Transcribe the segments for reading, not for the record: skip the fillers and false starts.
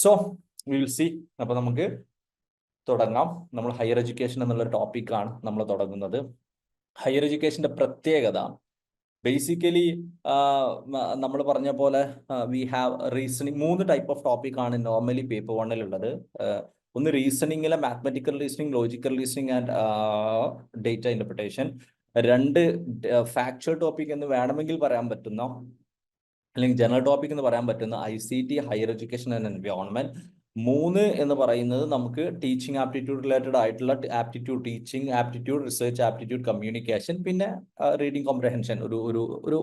So will see. അപ്പൊ നമുക്ക് തുടങ്ങാം. നമ്മൾ ഹയർ എഡ്യൂക്കേഷൻ എന്നുള്ള ടോപ്പിക്കാണ് നമ്മൾ തുടങ്ങുന്നത്. ഹയർ എഡ്യൂക്കേഷന്റെ പ്രത്യേകത ബേസിക്കലി നമ്മൾ പറഞ്ഞ പോലെ we have reasoning. 3 type of ടോപ്പിക്കാണ് നോർമലി പേപ്പർ 1 ഉള്ളത്. ഒന്ന് റീസണിങ്ങിലെ mathematical reasoning, logical reasoning and data interpretation. 2 factual topic എന്ന് വേണമെങ്കിൽ പറയാൻ പറ്റുന്ന, അല്ലെങ്കിൽ ജനറൽ ടോപ്പിക് എന്ന് പറയാൻ പറ്റുന്ന ICT, higher education and environment. 3 എന്ന് പറയുന്നത് നമുക്ക് ടീച്ചിങ് ആപ്റ്റിറ്റ്യൂഡ് റിലേറ്റഡ് ആയിട്ടുള്ള aptitude, teaching aptitude, research aptitude, communication, പിന്നെ റീഡിംഗ് കോംപ്രഹെൻഷൻ, ഒരു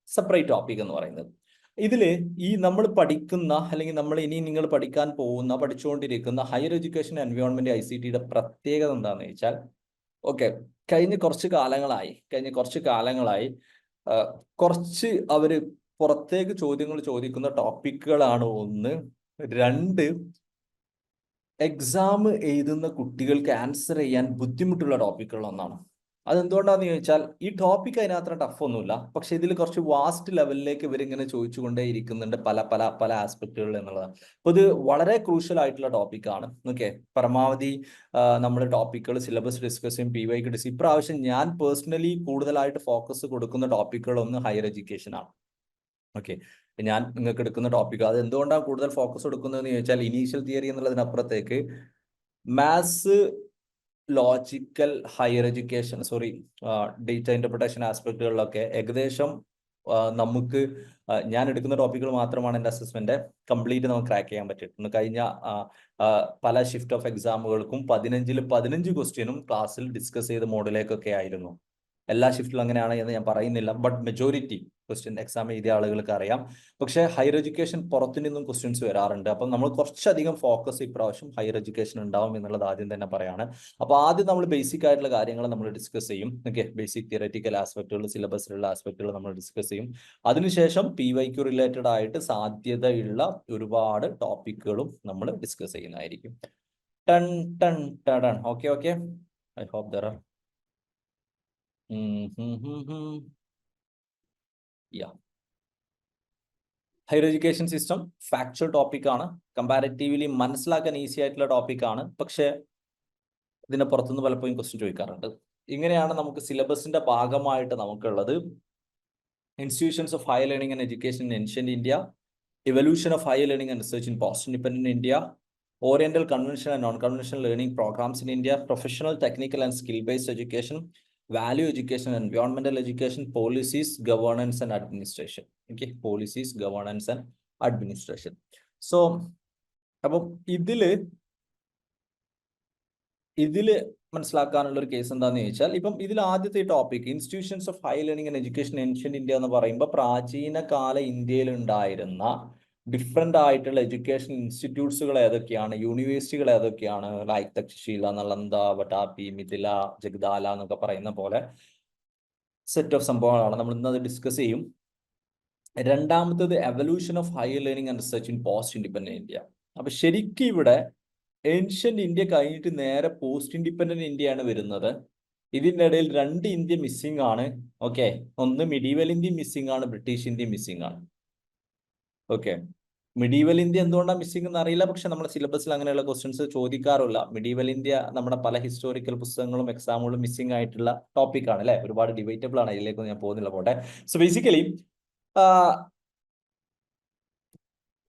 സെപ്പറേറ്റ് ടോപ്പിക് എന്ന് പറയുന്നത്. ഇതിൽ ഈ നമ്മൾ പഠിക്കുന്ന, അല്ലെങ്കിൽ നമ്മൾ ഇനി നിങ്ങൾ പഠിക്കാൻ പോകുന്ന, പഠിച്ചുകൊണ്ടിരിക്കുന്ന ഹയർ എഡ്യൂക്കേഷൻ എൻവയോൺമെന്റ് ICTയുടെ പ്രത്യേകത എന്താണെന്ന് വെച്ചാൽ, ഓക്കെ, കഴിഞ്ഞ കുറച്ച് കാലങ്ങളായി കുറച്ച് അവർ പുറത്തേക്ക് ചോദ്യങ്ങൾ ചോദിക്കുന്ന ടോപ്പിക്കുകളാണ്. 1, 2, എക്സാം എഴുതുന്ന കുട്ടികൾക്ക് ആൻസർ ചെയ്യാൻ ബുദ്ധിമുട്ടുള്ള ടോപ്പിക്കുകൾ ഒന്നാണ്. അതെന്തുകൊണ്ടാന്ന് ചോദിച്ചാൽ, ഈ ടോപ്പിക് അതിനകത്ത് ടഫ് ഒന്നുമില്ല, പക്ഷെ ഇതിൽ കുറച്ച് വാസ്റ്റ് ലെവലിലേക്ക് ഇവരിങ്ങനെ ചോദിച്ചുകൊണ്ടേ ഇരിക്കുന്നുണ്ട് പല ആസ്പെക്റ്റുകളിൽ എന്നുള്ളതാണ്. അപ്പോൾ ഇത് വളരെ ക്രൂഷ്യൽ ആയിട്ടുള്ള ടോപ്പിക്കാണ്. ഓക്കെ, പരമാവധി നമ്മൾ ടോപ്പിക്കുകൾ സിലബസ് ഡിസ്കസ് ചെയ്യും, PYQ ഡിസ്കസ്. ഇപ്രാവശ്യം ഞാൻ പേഴ്സണലി കൂടുതലായിട്ട് ഫോക്കസ് കൊടുക്കുന്ന ടോപ്പിക്കുകളൊന്ന് ഹയർ എഡ്യൂക്കേഷൻ ആണ്. ഓക്കെ, ഞാൻ നിങ്ങൾക്ക് എടുക്കുന്ന ടോപ്പിക് അത് എന്തുകൊണ്ടാണ് കൂടുതൽ ഫോക്കസ് കൊടുക്കുന്നതെന്ന് ചോദിച്ചാൽ, ഇനീഷ്യൽ തിയറി എന്നുള്ളതിനപ്പുറത്തേക്ക് maths, logical, higher education, data interpretation ആസ്പെക്റ്റുകളിലൊക്കെ ഏകദേശം നമുക്ക് ഞാൻ എടുക്കുന്ന ടോപ്പിക്കുകൾ മാത്രമാണ് എൻ്റെ അസസ്മെന്റ് കംപ്ലീറ്റ് നമുക്ക് ക്രാക്ക് ചെയ്യാൻ പറ്റിയിട്ടുണ്ട്. കഴിഞ്ഞ പല ഷിഫ്റ്റ് ഓഫ് എക്സാമുകൾക്കും 15-ൽ 15 ക്വസ്റ്റ്യനും ക്ലാസ്സിൽ ഡിസ്കസ് ചെയ്ത മോഡിലേക്കൊക്കെ ആയിരുന്നു. എല്ലാ ഷിഫ്റ്റിലും അങ്ങനെയാണ് എന്ന് ഞാൻ പറയുന്നില്ല, ബട്ട് മെജോറിറ്റി ക്വസ്റ്റ്യൻ എക്സാം എഴുതിയ ആളുകൾക്ക് അറിയാം. പക്ഷേ ഹയർ എഡ്യൂക്കേഷൻ പുറത്തു നിന്നും ക്വസ്റ്റ്യൻസ് വരാറുണ്ട്. അപ്പം നമ്മൾ കുറച്ചധികം ഫോക്കസ് ഇപ്രാവശ്യം ഹയർ എഡ്യൂക്കേഷൻ ഉണ്ടാവും എന്നുള്ളത് ആദ്യം തന്നെ പറയാണ്. അപ്പോൾ ആദ്യം നമ്മൾ ബേസിക് ആയിട്ടുള്ള കാര്യങ്ങൾ നമ്മൾ ഡിസ്കസ് ചെയ്യും. ഓക്കെ, ബേസിക് തിയററ്റിക്കൽ ആസ്പെക്റ്റുകൾ, സിലബസിലുള്ള ആസ്പെക്റ്റുകൾ നമ്മൾ ഡിസ്കസ് ചെയ്യും. അതിനുശേഷം PYQ റിലേറ്റഡ് ആയിട്ട് സാധ്യതയുള്ള ഒരുപാട് ടോപ്പിക്കുകളും നമ്മൾ ഡിസ്കസ് ചെയ്യുന്നതായിരിക്കും. Okay, I hope there are higher education system factual ടോപ്പിക്കാണ്. കമ്പാരിറ്റീവ്ലി മനസ്സിലാക്കാൻ ഈസി ആയിട്ടുള്ള ടോപ്പിക്കാണ്. പക്ഷേ ഇതിനെ പുറത്തുനിന്ന് പലപ്പോഴും ക്വസ്റ്റ്യൻ ചോദിക്കാറുണ്ട്. ഇങ്ങനെയാണ് നമുക്ക് സിലബസിന്റെ ഭാഗമായിട്ട് നമുക്കുള്ളത്: institutions of higher learning and education in ancient India, evolution of higher learning and research in post-independent India, Oriental conventional and non-conventional learning programs in India, professional, technical and skill-based education, value education and environmental education, policies, governance and administration. Okay, policies, governance and administration. So, അപ്പം ഇതില് മനസ്സിലാക്കാനുള്ള ഒരു case എന്താണെന്ന് ചോദിച്ചാൽ, ഇപ്പം ഇതിൽ ആദ്യത്തെ topic institutions of higher learning and education ancient India എന്ന് പറയുമ്പോൾ, പ്രാചീന കാല ഇന്ത്യയിൽ ഉണ്ടായിരുന്ന ഡിഫറെന്റ് ആയിട്ടുള്ള എഡ്യൂക്കേഷൻ ഇൻസ്റ്റിറ്റ്യൂട്ട്സുകൾ ഏതൊക്കെയാണ്, യൂണിവേഴ്സിറ്റികൾ ഏതൊക്കെയാണ്, ലൈക്ക് തക്ഷശീല, നളന്ദ, വടാപി, മിഥില, ജഗ്ദാല എന്നൊക്കെ പറയുന്ന പോലെ സെറ്റ് ഓഫ് സംഭവങ്ങളാണ് നമ്മൾ ഇന്നത് ഡിസ്കസ് ചെയ്യും. രണ്ടാമത്തത് evolution of higher learning and research in post independent India. അപ്പൊ ശരിക്കും ഇവിടെ ഏൻഷ്യന്റ് ഇന്ത്യ കഴിഞ്ഞിട്ട് നേരെ പോസ്റ്റ് ഇൻഡിപെൻഡന്റ് ഇന്ത്യയാണ് വരുന്നത്. ഇതിൻ്റെ ഇടയിൽ 2 ഇന്ത്യ മിസ്സിംഗ് ആണ്. ഓക്കെ, ഒന്ന് മിഡീവൽ ഇന്ത്യ മിസ്സിംഗ് ആണ്, ബ്രിട്ടീഷ് ഇന്ത്യ മിസ്സിംഗ് ആണ്. ഓക്കെ, മിഡീവൽ ഇന്ത്യ എന്തുകൊണ്ടാണ് മിസ്സിംഗ് എന്ന് അറിയില്ല, പക്ഷെ നമ്മുടെ സിലബസിൽ അങ്ങനെയുള്ള ക്വസ്റ്റ്യൻസ് ചോദിക്കാറില്ല. മിഡീവൽ ഇന്ത്യ നമ്മുടെ പല ഹിസ്റ്റോറിക്കൽ പുസ്തകങ്ങളും എക്സാമുകളും മിസ്സിംഗ് ആയിട്ടുള്ള ടോപ്പിക്കാണ് അല്ലെ, ഒരുപാട് ഡിബേറ്റബിൾ ആണ്, ഇതിലേക്കൊന്നും ഞാൻ പോകുന്നില്ല, പോട്ടെ. സോ ബേസിക്കലി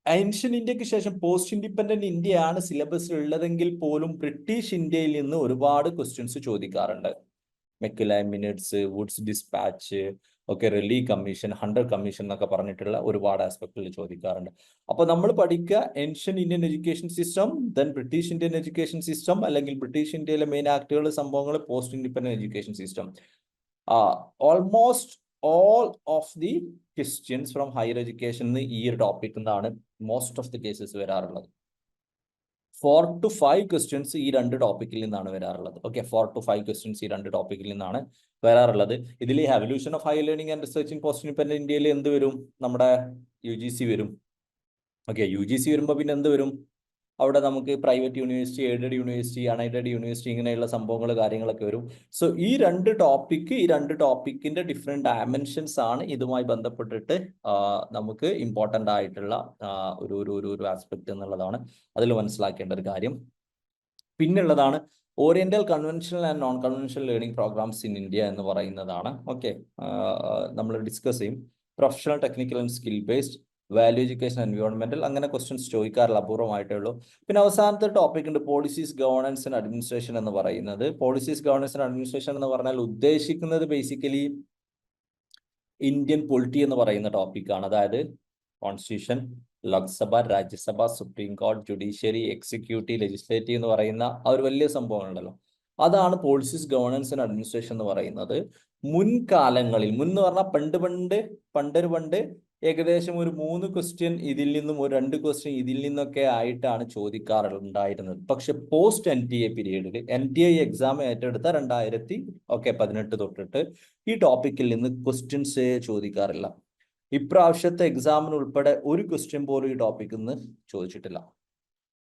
ഏൻഷ്യൻ ഇന്ത്യക്ക് ശേഷം പോസ്റ്റ് ഇൻഡിപെൻഡന്റ് ഇന്ത്യയാണ് സിലബസിൽ ഉള്ളതെങ്കിൽ പോലും ബ്രിട്ടീഷ് ഇന്ത്യയിൽ നിന്ന് ഒരുപാട് ക്വസ്റ്റ്യൻസ് ചോദിക്കാറുണ്ട്. മെക്കുലായ് മിനിറ്റ്സ്, വുഡ്സ് ഡിസ്പാച്ച്, ഒക്കെ റെലി കമ്മീഷൻ, ഹണ്ടർ കമ്മീഷൻ എന്നൊക്കെ പറഞ്ഞിട്ടുള്ള ഒരുപാട് ആസ്പെക്റ്റിൽ ചോദിക്കാറുണ്ട്. അപ്പോൾ നമ്മൾ പഠിക്കുക ancient Indian education system, then British Indian education system, അല്ലെങ്കിൽ ബ്രിട്ടീഷ് ഇന്ത്യയിലെ മെയിൻ ആക്ടുകൾ, സംഭവങ്ങൾ, post independent education system. Almost all of the questions from higher education ഈ ഒരു ടോപ്പിക് എന്നാണ് മോസ്റ്റ് ഓഫ് ദി കേസസ് വരാറുള്ളത്. 4 to 5 ക്വസ്റ്റ്യൻസ് ഈ 2 ടോപ്പിക്കിൽ നിന്നാണ് വരാറുള്ളത്. ഓക്കെ, 4 to 5 ക്വസ്റ്റ്യൻസ് ഈ 2 ടോപ്പിക്കിൽ നിന്നാണ് വരാറുള്ളത്. ഇതിൽ ഈ evolution of higher learning and research in post independent ഇന്ത്യയിൽ എന്ത് വരും? നമ്മുടെ UGC വരും. ഓക്കെ, UGC വരുമ്പോൾ പിന്നെ എന്ത് വരും? അവിടെ നമുക്ക് private university, aided university, unaided university ഇങ്ങനെയുള്ള സംഭവങ്ങൾ കാര്യങ്ങളൊക്കെ വരും. സോ ഈ രണ്ട് ടോപ്പിക്കിന്റെ ഡിഫറെന്റ് ഡയമെൻഷൻസ് ആണ് ഇതുമായി ബന്ധപ്പെട്ടിട്ട് നമുക്ക് ഇമ്പോർട്ടൻ്റ് ആയിട്ടുള്ള ഒരു ആസ്പെക്ട് എന്നുള്ളതാണ് അതിൽ മനസ്സിലാക്കേണ്ട ഒരു കാര്യം. പിന്നുള്ളതാണ് oriental conventional and non conventional learning programs in India എന്ന് പറയുന്നതാണ്. ഓക്കെ, നമ്മൾ ഡിസ്കസ് ചെയ്യും. Professional, technical and skill based, value education, എൻവയോൺമെന്റൽ, അങ്ങനെ ക്വസ്റ്റ്യൻസ് ചോദിക്കാറില്ല, അപൂർവമായിട്ടേ ഉള്ളൂ. പിന്നെ അവസാനത്തെ ടോപ്പിക് ഉണ്ട് പോളിസീസ്, ഗവേണൻസ് ആൻഡ് അഡ്മിനിസ്ട്രേഷൻ എന്ന് പറയുന്നത്. പോളിസീസ്, ഗവേണൻസ് ആൻഡ് അഡ്മിനിസ്ട്രേഷൻ എന്ന് പറഞ്ഞാൽ ഉദ്ദേശിക്കുന്നത് ബേസിക്കലി ഇന്ത്യൻ പൊളിറ്റി എന്ന് പറയുന്ന ടോപ്പിക്കാണ്. അതായത് കോൺസ്റ്റിറ്റ്യൂഷൻ, ലോക്സഭ, രാജ്യസഭ, സുപ്രീം കോടതി, ജുഡീഷ്യറി, എക്സിക്യൂട്ടീവ്, ലെജിസ്ലേറ്റീവ് എന്ന് പറയുന്ന ആ ഒരു വലിയ സംഭവങ്ങളുണ്ടല്ലോ, അതാണ് പോളിസീസ്, ഗവേണൻസ് ആൻഡ് അഡ്മിനിസ്ട്രേഷൻ എന്ന് പറയുന്നത്. മുൻകാലങ്ങളിൽ, മുൻ എന്ന് പറഞ്ഞാൽ പണ്ട് ഏകദേശം ഒരു 3 ക്വസ്റ്റ്യൻ ഇതിൽ നിന്നും ഒരു 2 ക്വസ്റ്റ്യൻ ഇതിൽ നിന്നൊക്കെ ആയിട്ടാണ് ചോദിക്കാറുണ്ടായിരുന്നത്. പക്ഷെ പോസ്റ്റ് NTA പീരീഡിൽ NTA എക്സാം ഏറ്റെടുത്ത 2018 തൊട്ടിട്ട് ഈ ടോപ്പിക്കിൽ നിന്ന് ക്വസ്റ്റ്യൻസ് ചോദിക്കാറില്ല. ഇപ്രാവശ്യത്തെ എക്സാമിന് ഉൾപ്പെടെ ഒരു ക്വസ്റ്റ്യൻ പോലും ഈ ടോപ്പിക്കിൽ നിന്ന് ചോദിച്ചിട്ടില്ല.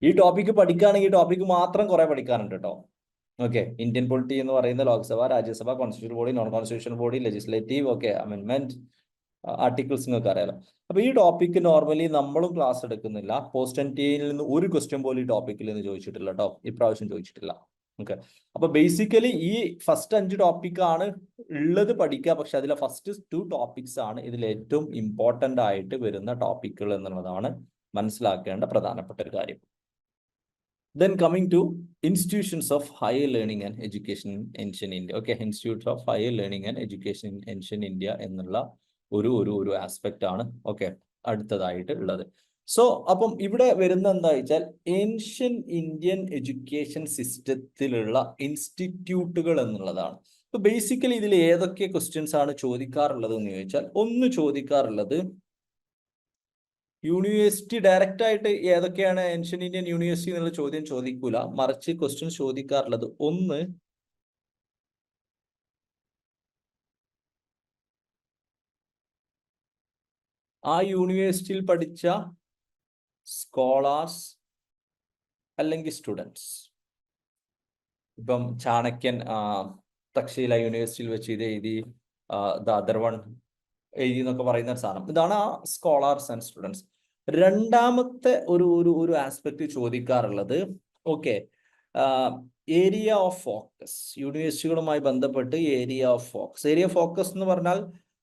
ഈ ടോപ്പിക്ക് പഠിക്കുകയാണെങ്കിൽ ഈ ടോപ്പിക്ക് മാത്രം കുറെ പഠിക്കാനുണ്ട് കേട്ടോ. ഓക്കെ, ഇന്ത്യൻ പൊളിറ്റി എന്ന് പറയുന്ന Lok Sabha, Rajya Sabha, constitution body, non constitution body, legislative, okay, അമെൻമെന്റ്, ആർട്ടിക്കിൾസ് നിങ്ങൾക്ക് അറിയാലോ. അപ്പൊ ഈ ടോപ്പിക്ക് നോർമലി നമ്മളും ക്ലാസ് എടുക്കുന്നില്ല. പോസ്റ്റ് NTA നിന്ന് ഒരു ക്വസ്റ്റ്യൻ പോലും ഈ ടോപ്പിക്കിൽ നിന്ന് ചോദിച്ചിട്ടില്ല കേട്ടോ, ഇപ്രാവശ്യം ചോദിച്ചിട്ടില്ല. ഓക്കെ, അപ്പൊ ബേസിക്കലി ഈ ഫസ്റ്റ് 5 ടോപ്പിക്കാണ് ഉള്ളത് പഠിക്കുക. പക്ഷെ അതിലെ ഫസ്റ്റ് 2 ടോപ്പിക്സ് ആണ് ഇതിൽ ഏറ്റവും ഇമ്പോർട്ടൻ്റ് ആയിട്ട് വരുന്ന ടോപ്പിക്കുകൾ എന്നുള്ളതാണ് മനസ്സിലാക്കേണ്ട പ്രധാനപ്പെട്ട ഒരു കാര്യം. Then coming to institutions of higher learning and education in ancient India. Okay, Institute of Higher Learning and Education in ancient India എന്നുള്ള ഒരു ആസ്പെക്റ്റ് ആണ് ഓക്കെ അടുത്തതായിട്ട് ഉള്ളത്. സോ അപ്പം ഇവിടെ വരുന്ന എന്താ വെച്ചാൽ ഏൻഷ്യൻ ഇന്ത്യൻ എഡ്യൂക്കേഷൻ സിസ്റ്റത്തിലുള്ള ഇൻസ്റ്റിറ്റ്യൂട്ടുകൾ എന്നുള്ളതാണ്. അപ്പൊ ബേസിക്കലി ഇതിൽ ഏതൊക്കെ ക്വസ്റ്റ്യൻസ് ആണ് ചോദിക്കാറുള്ളത് എന്ന് ചോദിച്ചാൽ, ഒന്ന് ചോദിക്കാറുള്ളത് യൂണിവേഴ്സിറ്റി ഡയറക്റ്റ് ആയിട്ട് ഏതൊക്കെയാണ് ഏൻഷ്യൻ ഇന്ത്യൻ യൂണിവേഴ്സിറ്റി എന്നുള്ള ചോദ്യം ചോദിക്കൂല, മറിച്ച് ക്വസ്റ്റ്യൻ ചോദിക്കാറുള്ളത് ഒന്ന് ആ യൂണിവേഴ്സിറ്റിയിൽ പഠിച്ച സ്കോളേഴ്സ് അല്ലെങ്കിൽ സ്റ്റുഡൻസ്. ഇപ്പം ചാണക്യൻ തക്ഷശില യൂണിവേഴ്സിറ്റിയിൽ വെച്ച് ഇത് എഴുതി, ദ അതർ വൺ എഴുതി എന്നൊക്കെ പറയുന്ന സാധനം. ഇതാണ് ആ സ്കോളേഴ്സ് ആൻഡ് സ്റ്റുഡൻസ്. രണ്ടാമത്തെ ഒരു ആസ്പെക്ട് ചോദിക്കാറുള്ളത് ഓക്കെ ഏരിയ ഓഫ് ഫോക്കസ്. യൂണിവേഴ്സിറ്റികളുമായി ബന്ധപ്പെട്ട് ഏരിയ ഓഫ് ഫോക്കസ് എന്ന് പറഞ്ഞാൽ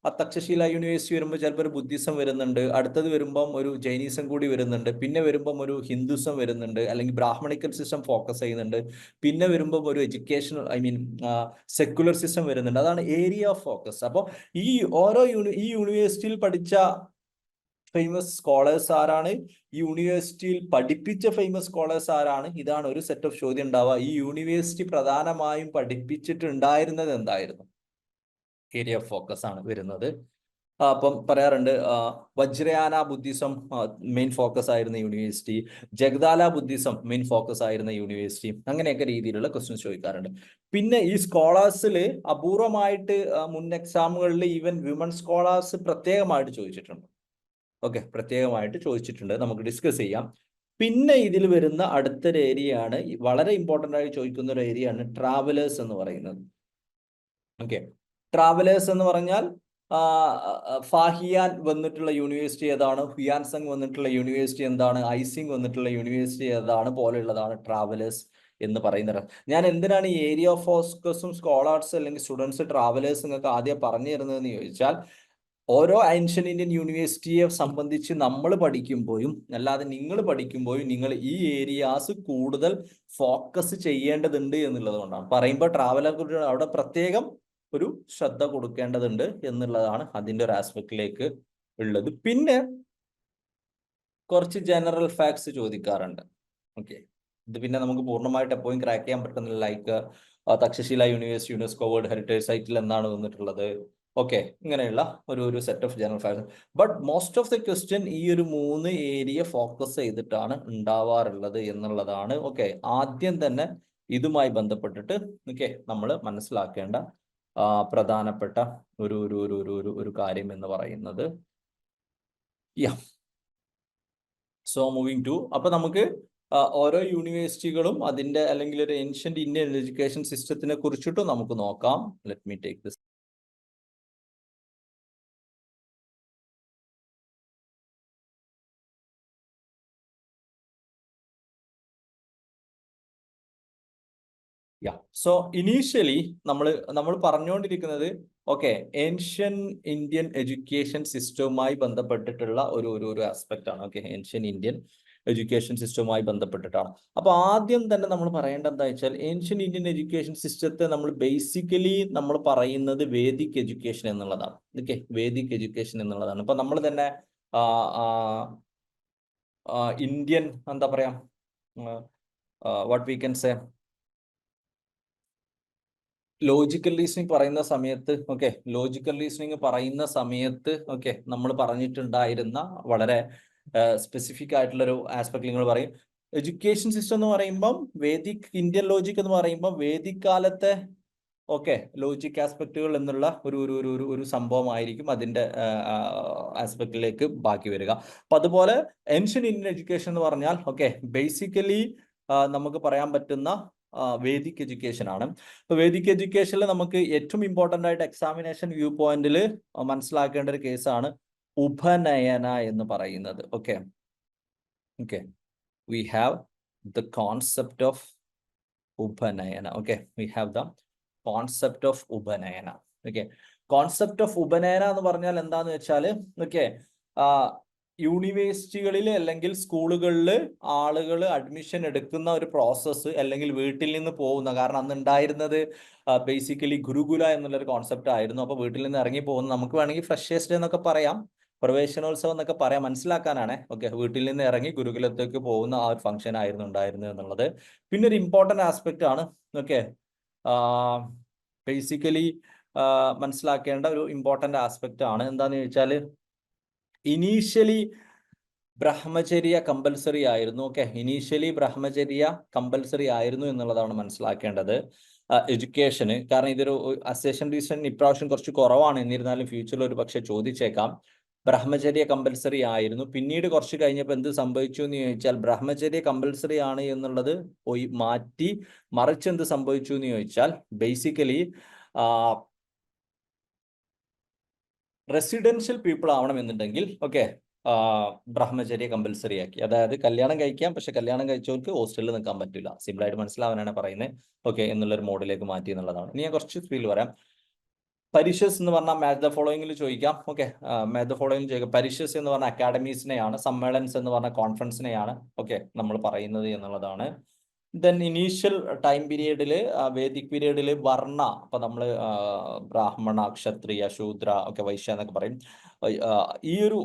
ആ തക്ഷശില യൂണിവേഴ്സിറ്റി വരുമ്പോൾ ചിലപ്പോൾ ഒരു ബുദ്ധിസം വരുന്നുണ്ട്, അടുത്തത് വരുമ്പം ഒരു ജൈനിസം കൂടി വരുന്നുണ്ട്, പിന്നെ വരുമ്പം ഒരു ഹിന്ദുസം വരുന്നുണ്ട്, അല്ലെങ്കിൽ ബ്രാഹ്മണിക്കൽ സിസ്റ്റം ഫോക്കസ് ചെയ്യുന്നുണ്ട്, പിന്നെ വരുമ്പം ഒരു എഡ്യൂക്കേഷണൽ സെക്യുലർ സിസ്റ്റം വരുന്നുണ്ട്. അതാണ് ഏരിയ ഓഫ് ഫോക്കസ്. അപ്പോൾ ഈ യൂണിവേഴ്സിറ്റിയിൽ പഠിച്ച ഫേമസ് സ്കോളേഴ്സ് ആരാണ്, ഈ യൂണിവേഴ്സിറ്റിയിൽ പഠിപ്പിച്ച ഫേമസ് സ്കോളേഴ്സ് ആരാണ്, ഇതാണ് ഒരു സെറ്റ് ഓഫ് ചോദ്യം ഉണ്ടാവുക. ഈ യൂണിവേഴ്സിറ്റി പ്രധാനമായും പഠിപ്പിച്ചിട്ടുണ്ടായിരുന്നത് എന്തായിരുന്നു, ഏരിയ ഓഫ് ഫോക്കസ് ആണ് വരുന്നത്. അപ്പം പറയാറുണ്ട് വജ്രയാന ബുദ്ധിസം മെയിൻ ഫോക്കസ് ആയിരുന്ന യൂണിവേഴ്സിറ്റി, ജഗദാല ബുദ്ധിസം മെയിൻ ഫോക്കസ് ആയിരുന്ന യൂണിവേഴ്സിറ്റി, അങ്ങനെയൊക്കെ രീതിയിലുള്ള ക്വസ്റ്റ്യൻസ് ചോദിക്കാറുണ്ട്. പിന്നെ ഈ സ്കോളേഴ്സിൽ അപൂർവമായിട്ട് മുൻ എക്സാമുകളിൽ ഈവൻ വിമൺ സ്കോളേഴ്സ് പ്രത്യേകമായിട്ട് ചോദിച്ചിട്ടുണ്ട്. ഓക്കെ, പ്രത്യേകമായിട്ട് ചോദിച്ചിട്ടുണ്ട്, നമുക്ക് ഡിസ്കസ് ചെയ്യാം. പിന്നെ ഇതിൽ വരുന്ന അടുത്തൊരു ഏരിയയാണ് വളരെ ഇമ്പോർട്ടൻ്റ് ആയി ചോദിക്കുന്ന ഒരു ഏരിയയാണ് ട്രാവലേഴ്സ് എന്ന് പറയുന്നത്. ഓക്കെ, ട്രാവലേഴ്സ് എന്ന് പറഞ്ഞാൽ ഫാഹിയാൻ വന്നിട്ടുള്ള യൂണിവേഴ്സിറ്റി ഏതാണ്, ഹുയാൻസങ് വന്നിട്ടുള്ള യൂണിവേഴ്സിറ്റി എന്താണ്, ഐസിങ് വന്നിട്ടുള്ള യൂണിവേഴ്സിറ്റി ഏതാണ് പോലെയുള്ളതാണ് ട്രാവലേഴ്സ് എന്ന് പറയുന്നത്. ഞാൻ എന്തിനാണ് ഈ ഏരിയ ഓഫ് ഫോക്കസും സ്കോളേഴ്സ് അല്ലെങ്കിൽ സ്റ്റുഡൻസ് ട്രാവലേഴ്സ് നിങ്ങൾക്ക് ആദ്യം പറഞ്ഞു തരുന്നതെന്ന് ചോദിച്ചാൽ, ഓരോ ഏൻഷ്യൻ ഇന്ത്യൻ യൂണിവേഴ്സിറ്റിയെ സംബന്ധിച്ച് നമ്മൾ പഠിക്കുമ്പോഴും അല്ലാതെ നിങ്ങൾ പഠിക്കുമ്പോഴും നിങ്ങൾ ഈ ഏരിയാസ് കൂടുതൽ ഫോക്കസ് ചെയ്യേണ്ടതുണ്ട് എന്നുള്ളത് കൊണ്ടാണ്. പറയുമ്പോൾ ട്രാവലർ അവിടെ പ്രത്യേകം ഒരു ശ്രദ്ധ കൊടുക്കേണ്ടതുണ്ട് എന്നുള്ളതാണ് അതിൻ്റെ ഒരു ആസ്പെക്റ്റിലേക്ക് ഉള്ളത്. പിന്നെ കുറച്ച് ജനറൽ ഫാക്ട്സ് ചോദിക്കാറുണ്ട്. ഓക്കെ, ഇത് പിന്നെ നമുക്ക് പൂർണ്ണമായിട്ട് എപ്പോഴും ക്രാക്ക് ചെയ്യാൻ പറ്റുന്നില്ല. Like Takshashila university UNESCO world heritage സൈറ്റിൽ എന്നാണ് വന്നിട്ടുള്ളത്. ഓക്കെ, ഇങ്ങനെയുള്ള ഒരു set of general facts. But most of the question ഈ ഒരു 3 ഏരിയ ഫോക്കസ് ചെയ്തിട്ടാണ് ഉണ്ടാവാറുള്ളത് എന്നുള്ളതാണ്. ഓക്കെ, ആദ്യം തന്നെ ഇതുമായി ബന്ധപ്പെട്ടിട്ട് ഓക്കെ നമ്മൾ മനസ്സിലാക്കേണ്ട പ്രധാനപ്പെട്ട ഒരു കാര്യം എന്ന് പറയുന്നത്. സോ മൂവിങ് ടു, അപ്പൊ നമുക്ക് ഓരോ യൂണിവേഴ്സിറ്റികളും അതിൻ്റെ അല്ലെങ്കിൽ ഒരു ഏൻഷ്യന്റ് ഇന്ത്യൻ എഡ്യൂക്കേഷൻ സിസ്റ്റത്തിനെ കുറിച്ചിട്ടും നമുക്ക് നോക്കാം. Let me take this. So initially നമ്മൾ പറഞ്ഞുകൊണ്ടിരിക്കുന്നത് ഏൻഷ്യൻ ഇന്ത്യൻ എഡ്യൂക്കേഷൻ സിസ്റ്റവുമായി ബന്ധപ്പെട്ടിട്ടുള്ള ഒരു ആസ്പെക്ട് ആണ്. ഏൻഷ്യൻ ഇന്ത്യൻ എഡ്യൂക്കേഷൻ സിസ്റ്റവുമായി ബന്ധപ്പെട്ടിട്ടാണ്. അപ്പൊ ആദ്യം തന്നെ നമ്മൾ പറയേണ്ടത് എന്താ വെച്ചാൽ ഏൻഷ്യൻ ഇന്ത്യൻ എഡ്യൂക്കേഷൻ സിസ്റ്റത്തെ നമ്മൾ ബേസിക്കലി നമ്മൾ പറയുന്നത് വേദിക് എഡ്യൂക്കേഷൻ എന്നുള്ളതാണ്. വേദിക് എഡ്യൂക്കേഷൻ എന്നുള്ളതാണ്. ഇപ്പൊ നമ്മൾ തന്നെ ഇന്ത്യൻ എന്താ പറയാ what we can say logical reasoning പറയുന്ന സമയത്ത് ലോജിക്കൽ റീസണിങ് പറയുന്ന സമയത്ത് നമ്മൾ പറഞ്ഞിട്ടുണ്ടായിരുന്ന വളരെ സ്പെസിഫിക് ആയിട്ടുള്ളൊരു ആസ്പെക്ട് നിങ്ങൾ പറയും. എഡ്യൂക്കേഷൻ സിസ്റ്റം എന്ന് പറയുമ്പം വേദിക് ഇന്ത്യൻ ലോജിക് എന്ന് പറയുമ്പോൾ വേദിക് കാലത്തെ ലോജിക് ആസ്പെക്റ്റുകൾ എന്നുള്ള ഒരു സംഭവമായിരിക്കും അതിന്റെ ആസ്പെക്റ്റിലേക്ക് ബാക്കി വരിക. അപ്പൊ അതുപോലെ ഏൻഷ്യൻ ഇന്ത്യൻ എഡ്യൂക്കേഷൻ എന്ന് പറഞ്ഞാൽ ബേസിക്കലി നമുക്ക് പറയാൻ പറ്റുന്ന വേദിക് എഡ്യൂക്കേഷൻ ആണ്. അപ്പൊ വേദിക് എഡ്യൂക്കേഷനിൽ നമുക്ക് ഏറ്റവും ഇമ്പോർട്ടൻ്റ് ആയിട്ട് എക്സാമിനേഷൻ വ്യൂ പോയിന്റിൽ മനസ്സിലാക്കേണ്ട ഒരു കേസാണ് ഉപനയന എന്ന് പറയുന്നത്. We have the concept of ഉപനയന. We have the concept of ഉപനയന. കോൺസെപ്റ്റ് ഓഫ് ഉപനയന എന്ന് പറഞ്ഞാൽ എന്താന്ന് വെച്ചാൽ യൂണിവേഴ്സിറ്റികളിൽ അല്ലെങ്കിൽ സ്കൂളുകളിൽ ആളുകൾ അഡ്മിഷൻ എടുക്കുന്ന ഒരു പ്രോസസ്സ്, അല്ലെങ്കിൽ വീട്ടിൽ നിന്ന് പോകുന്ന, കാരണം അന്ന് ഉണ്ടായിരുന്നത് ബേസിക്കലി ഗുരുകുല എന്നുള്ളൊരു കോൺസെപ്റ്റ് ആയിരുന്നു. അപ്പോൾ വീട്ടിൽ നിന്ന് ഇറങ്ങി പോകുന്ന, നമുക്ക് വേണമെങ്കിൽ ഫ്രഷേഴ്സ് ഡേ എന്നൊക്കെ പറയാം, പ്രവേശനോത്സവം എന്നൊക്കെ പറയാം, മനസ്സിലാക്കാനാണ്. വീട്ടിൽ നിന്ന് ഇറങ്ങി ഗുരുകുലത്തേക്ക് പോകുന്ന ആ ഒരു ഫംഗ്ഷൻ ആയിരുന്നു ഉണ്ടായിരുന്നത് എന്നുള്ളത്. പിന്നെ ഒരു ഇമ്പോർട്ടൻ്റ് ആസ്പെക്റ്റ് ആണ് ബേസിക്കലി മനസ്സിലാക്കേണ്ട ഒരു ഇമ്പോർട്ടൻ്റ് ആസ്പെക്റ്റ് ആണ്. എന്താണെന്ന് ചോദിച്ചാൽ ഇനീഷ്യലി ബ്രഹ്മചര്യ കമ്പൽസറി ആയിരുന്നു. ഇനീഷ്യലി ബ്രഹ്മചര്യ കമ്പൽസറി ആയിരുന്നു എന്നുള്ളതാണ് മനസ്സിലാക്കേണ്ടത് എഡ്യൂക്കേഷന്. കാരണം ഇതൊരു അസേഷൻ റീസൺ ഇപ്രാവശ്യം കുറച്ച് കുറവാണ്, എന്നിരുന്നാലും ഫ്യൂച്ചറിൽ ഒരു പക്ഷെ ചോദിച്ചേക്കാം. ബ്രഹ്മചര്യ കമ്പൽസറി ആയിരുന്നു. പിന്നീട് കുറച്ച് കഴിഞ്ഞപ്പോൾ എന്ത് സംഭവിച്ചു എന്ന് ചോദിച്ചാൽ ബ്രഹ്മചര്യ കമ്പൽസറി ആണ് എന്നുള്ളത് മാറ്റി മറിച്ച് എന്ത് സംഭവിച്ചു എന്ന് ചോദിച്ചാൽ ബേസിക്കലി റെസിഡൻഷ്യൽ പീപ്പിൾ ആവണമെന്നുണ്ടെങ്കിൽ ബ്രഹ്മചര്യ കമ്പൽസറി ആക്കി. അതായത് കല്യാണം കഴിക്കാം, പക്ഷെ കല്യാണം കഴിച്ചവർക്ക് ഹോസ്റ്റലിൽ നിൽക്കാൻ പറ്റില്ല. സിമ്പിളായിട്ട് മനസ്സിലാവാനാണ് പറയുന്നത് എന്നുള്ളൊരു മോഡിലേക്ക് മാറ്റി എന്നുള്ളതാണ്. ഇനി ഞാൻ കുറച്ച് ഫീൽ പറയാം. പരീക്ഷസ് എന്ന് പറഞ്ഞാൽ മാച്ച് ദ ഫോളോയിങ്ങിൽ ചോദിക്കാം. മാച്ച് ദ ഫോളോയിങ് ചോദിക്കാം. പരീക്ഷസ് എന്ന് പറഞ്ഞാൽ അക്കാഡമീസിനെയാണ്, സമ്മേളൻസ് എന്ന് പറഞ്ഞാൽ കോൺഫറൻസിനെയാണ് നമ്മൾ പറയുന്നത് എന്നുള്ളതാണ്. ദെൻ ഇനീഷ്യൽ ടൈം പീരീഡിൽ വേദിക് പീരീഡിൽ വർണ്ണ, അപ്പൊ നമ്മൾ ബ്രാഹ്മണ, ക്ഷത്രിയ, ശൂദ്ര വൈശ്യ എന്നൊക്കെ പറയും. ഈ ഒരു